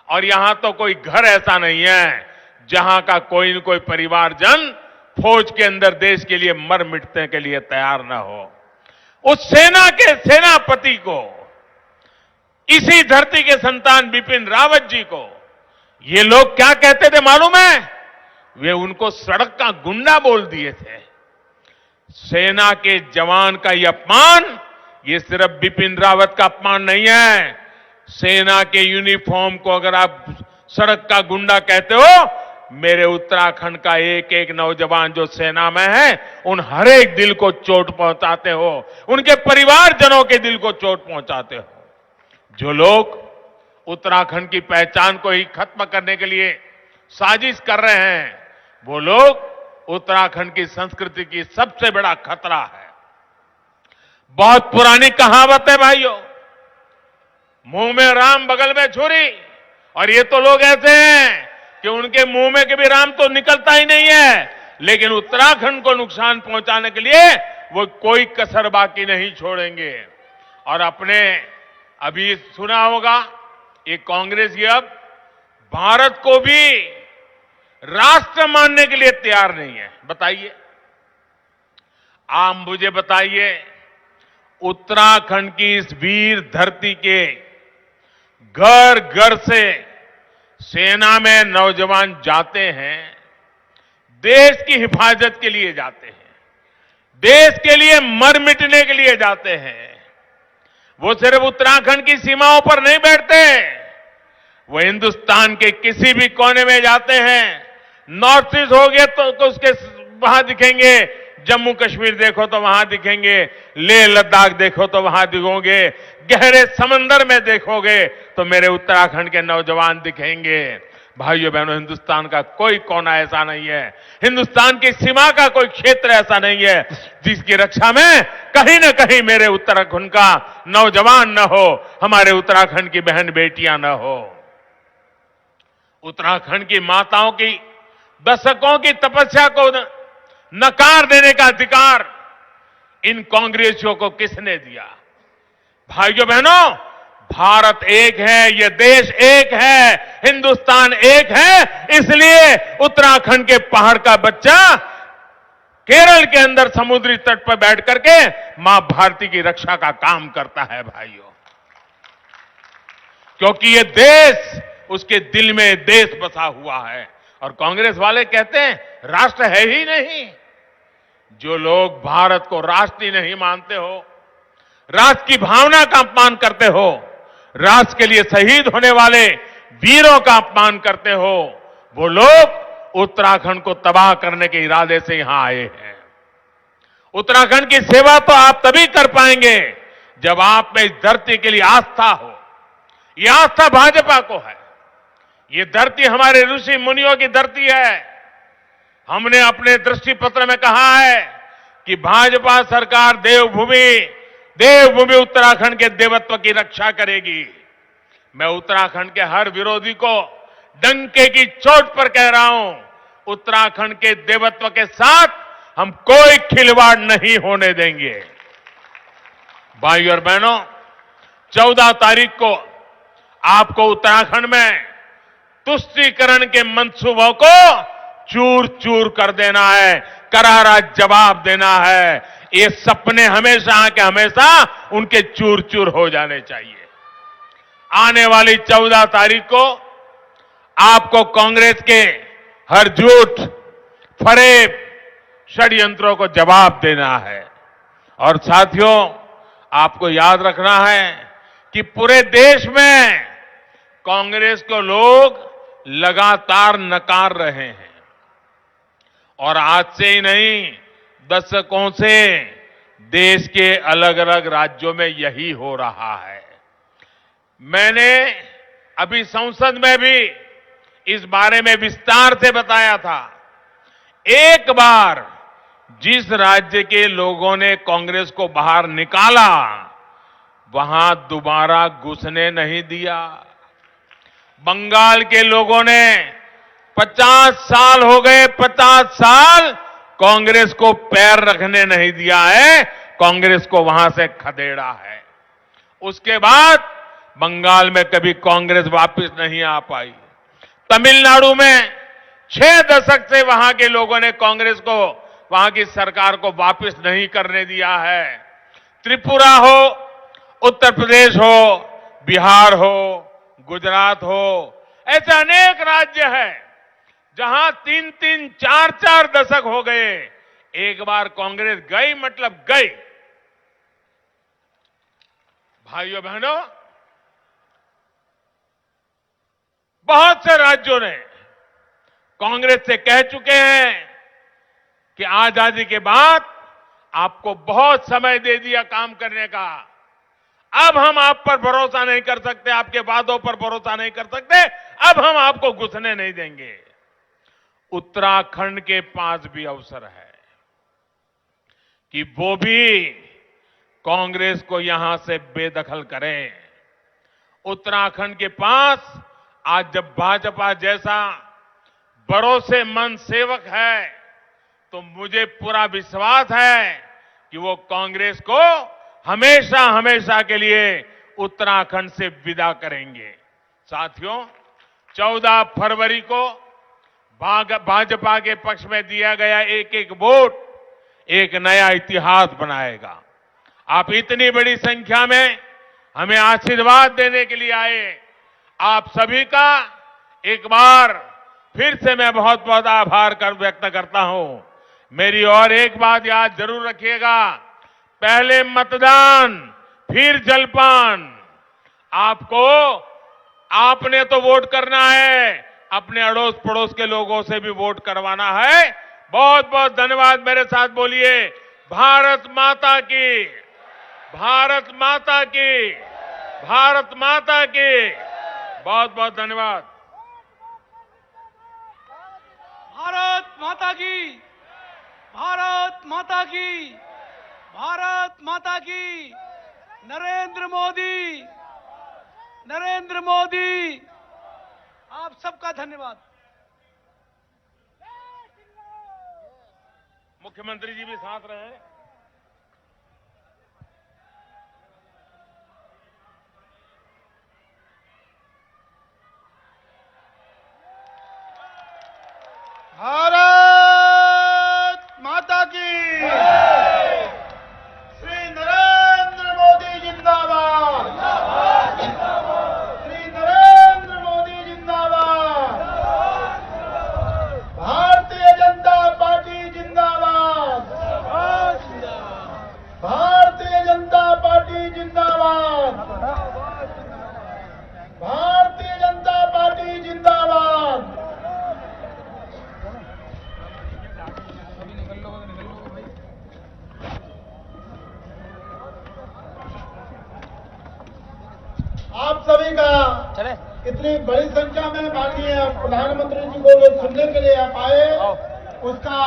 और यहां तो कोई घर ऐसा नहीं है जहां का कोई न कोई परिवारजन फौज के अंदर देश के लिए मर मिटने के लिए तैयार न हो। उस सेना के सेनापति को, इसी धरती के संतान बिपिन रावत जी को ये लोग क्या कहते थे मालूम है? वे उनको सड़क का गुंडा बोल दिए थे। सेना के जवान का यह अपमान, ये सिर्फ बिपिन रावत का अपमान नहीं है। सेना के यूनिफॉर्म को अगर आप सड़क का गुंडा कहते हो, मेरे उत्तराखंड का एक एक नौजवान जो सेना में है, उन हर एक दिल को चोट पहुंचाते हो, उनके परिवारजनों के दिल को चोट पहुंचाते हो। जो लोग उत्तराखंड की पहचान को ही खत्म करने के लिए साजिश कर रहे हैं, वो लोग उत्तराखंड की संस्कृति की सबसे बड़ा खतरा है। बहुत पुरानी कहावत है भाइयों, मुंह में राम बगल में छुरी, और ये तो लोग ऐसे हैं कि उनके मुंह में कभी राम तो निकलता ही नहीं है, लेकिन उत्तराखंड को नुकसान पहुंचाने के लिए वो कोई कसर बाकी नहीं छोड़ेंगे। और अपने अभी सुना होगा, ये कांग्रेस ये अब भारत को भी राष्ट्र मानने के लिए तैयार नहीं है। बताइए, आप मुझे बताइए, उत्तराखंड की इस वीर धरती के घर घर से सेना में नौजवान जाते हैं, देश की हिफाजत के लिए जाते हैं, देश के लिए मर मिटने के लिए जाते हैं। वो सिर्फ उत्तराखंड की सीमाओं पर नहीं बैठते, वो हिंदुस्तान के किसी भी कोने में जाते हैं। नॉर्थ ईस्ट हो गया तो उसके वहां दिखेंगे, जम्मू कश्मीर देखो तो वहां दिखेंगे, लेह लद्दाख देखो तो वहां दिखोगे, गहरे समंदर में देखोगे तो मेरे उत्तराखंड के नौजवान दिखेंगे। भाइयों बहनों, हिंदुस्तान का कोई कोना ऐसा नहीं है, हिंदुस्तान की सीमा का कोई क्षेत्र ऐसा नहीं है जिसकी रक्षा में कहीं न कहीं मेरे उत्तराखंड का नौजवान न हो, हमारे उत्तराखंड की बहन बेटियां न हो। उत्तराखंड की माताओं की दशकों की तपस्या को नकार देने का अधिकार इन कांग्रेसियों को किसने दिया? भाइयों बहनों, भारत एक है, ये देश एक है, हिंदुस्तान एक है, इसलिए उत्तराखंड के पहाड़ का बच्चा केरल के अंदर समुद्री तट पर बैठ करके मां भारती की रक्षा का काम करता है भाइयों, क्योंकि ये देश, उसके दिल में देश बसा हुआ है। और कांग्रेस वाले कहते हैं राष्ट्र है ही नहीं। जो लोग भारत को राष्ट्र ही नहीं मानते हो, राष्ट्र की भावना का अपमान करते हो, राष्ट्र के लिए शहीद होने वाले वीरों का अपमान करते हो, वो लोग उत्तराखंड को तबाह करने के इरादे से यहां आए हैं। उत्तराखंड की सेवा तो आप तभी कर पाएंगे जब आप में इस धरती के लिए आस्था हो। यह आस्था भाजपा को है। ये धरती हमारे ऋषि मुनियों की धरती है। हमने अपने दृष्टि पत्र में कहा है कि भाजपा सरकार देवभूमि उत्तराखंड के देवत्व की रक्षा करेगी। मैं उत्तराखंड के हर विरोधी को डंके की चोट पर कह रहा हूं, उत्तराखंड के देवत्व के साथ हम कोई खिलवाड़ नहीं होने देंगे। भाइयों और बहनों, 14 तारीख को आपको उत्तराखंड में तुष्टीकरण के मंसूबों को चूर चूर कर देना है, करारा जवाब देना है। ये सपने हमेशा के हमेशा उनके चूर चूर हो जाने चाहिए। आने वाली 14 तारीख को आपको कांग्रेस के हर झूठ, फरेब, षड्यंत्रों को जवाब देना है। और साथियों, आपको याद रखना है कि पूरे देश में कांग्रेस को लोग लगातार नकार रहे हैं, और आज से ही नहीं, दशकों से देश के अलग अलग राज्यों में यही हो रहा है। मैंने अभी संसद में भी इस बारे में विस्तार से बताया था। एक बार जिस राज्य के लोगों ने कांग्रेस को बाहर निकाला, वहां दोबारा घुसने नहीं दिया। बंगाल के लोगों ने 50 साल हो गए, 50 साल कांग्रेस को पैर रखने नहीं दिया है, कांग्रेस को वहां से खदेड़ा है। उसके बाद बंगाल में कभी कांग्रेस वापस नहीं आ पाई। तमिलनाडु में 6 दशक से वहां के लोगों ने कांग्रेस को, वहां की सरकार को वापस नहीं करने दिया है। त्रिपुरा हो, उत्तर प्रदेश हो, बिहार हो, गुजरात हो, ऐसे अनेक राज्य हैं जहां 3-3, 4-4 दशक हो गए, एक बार कांग्रेस गई मतलब गई। भाइयों बहनों, बहुत से राज्यों ने कांग्रेस से कह चुके हैं कि आजादी के बाद आपको बहुत समय दे दिया काम करने का, अब हम आप पर भरोसा नहीं कर सकते, आपके वादों पर भरोसा नहीं कर सकते, अब हम आपको घुसने नहीं देंगे। उत्तराखंड के पास भी अवसर है कि वो भी कांग्रेस को यहां से बेदखल करें। उत्तराखंड के पास आज जब भाजपा जैसा भरोसेमंद सेवक है, तो मुझे पूरा विश्वास है कि वो कांग्रेस को हमेशा हमेशा के लिए उत्तराखंड से विदा करेंगे। साथियों, 14 फरवरी को भाजपा के पक्ष में दिया गया एक वोट एक नया इतिहास बनाएगा। आप इतनी बड़ी संख्या में हमें आशीर्वाद देने के लिए आए, आप सभी का एक बार फिर से मैं बहुत बहुत आभार व्यक्त करता हूं। मेरी और एक बात याद जरूर रखिएगा, पहले मतदान फिर जलपान। आपने तो वोट करना है, अपने अड़ोस पड़ोस के लोगों से भी वोट करवाना है। बहुत बहुत धन्यवाद। मेरे साथ बोलिए, भारत माता की, भारत माता की, भारत माता की। बहुत बहुत धन्यवाद। भारत माता की, भारत माता की, भारत माता की। नरेंद्र मोदी, नरेंद्र मोदी। आप सबका धन्यवाद। मुख्यमंत्री जी भी साथ रहे। भारत माता की। श्री नरेंद्र मोदी जिंदाबाद, श्री नरेंद्र मोदी जिंदाबाद, भारतीय जनता पार्टी जिंदाबाद, भारतीय जनता पार्टी जिंदाबाद, भारतीय जनता पार्टी जिंदाबाद। आप सभी का इतनी बड़ी संख्या में माननीय प्रधानमंत्री जी को सुनने के लिए आप आए, उसका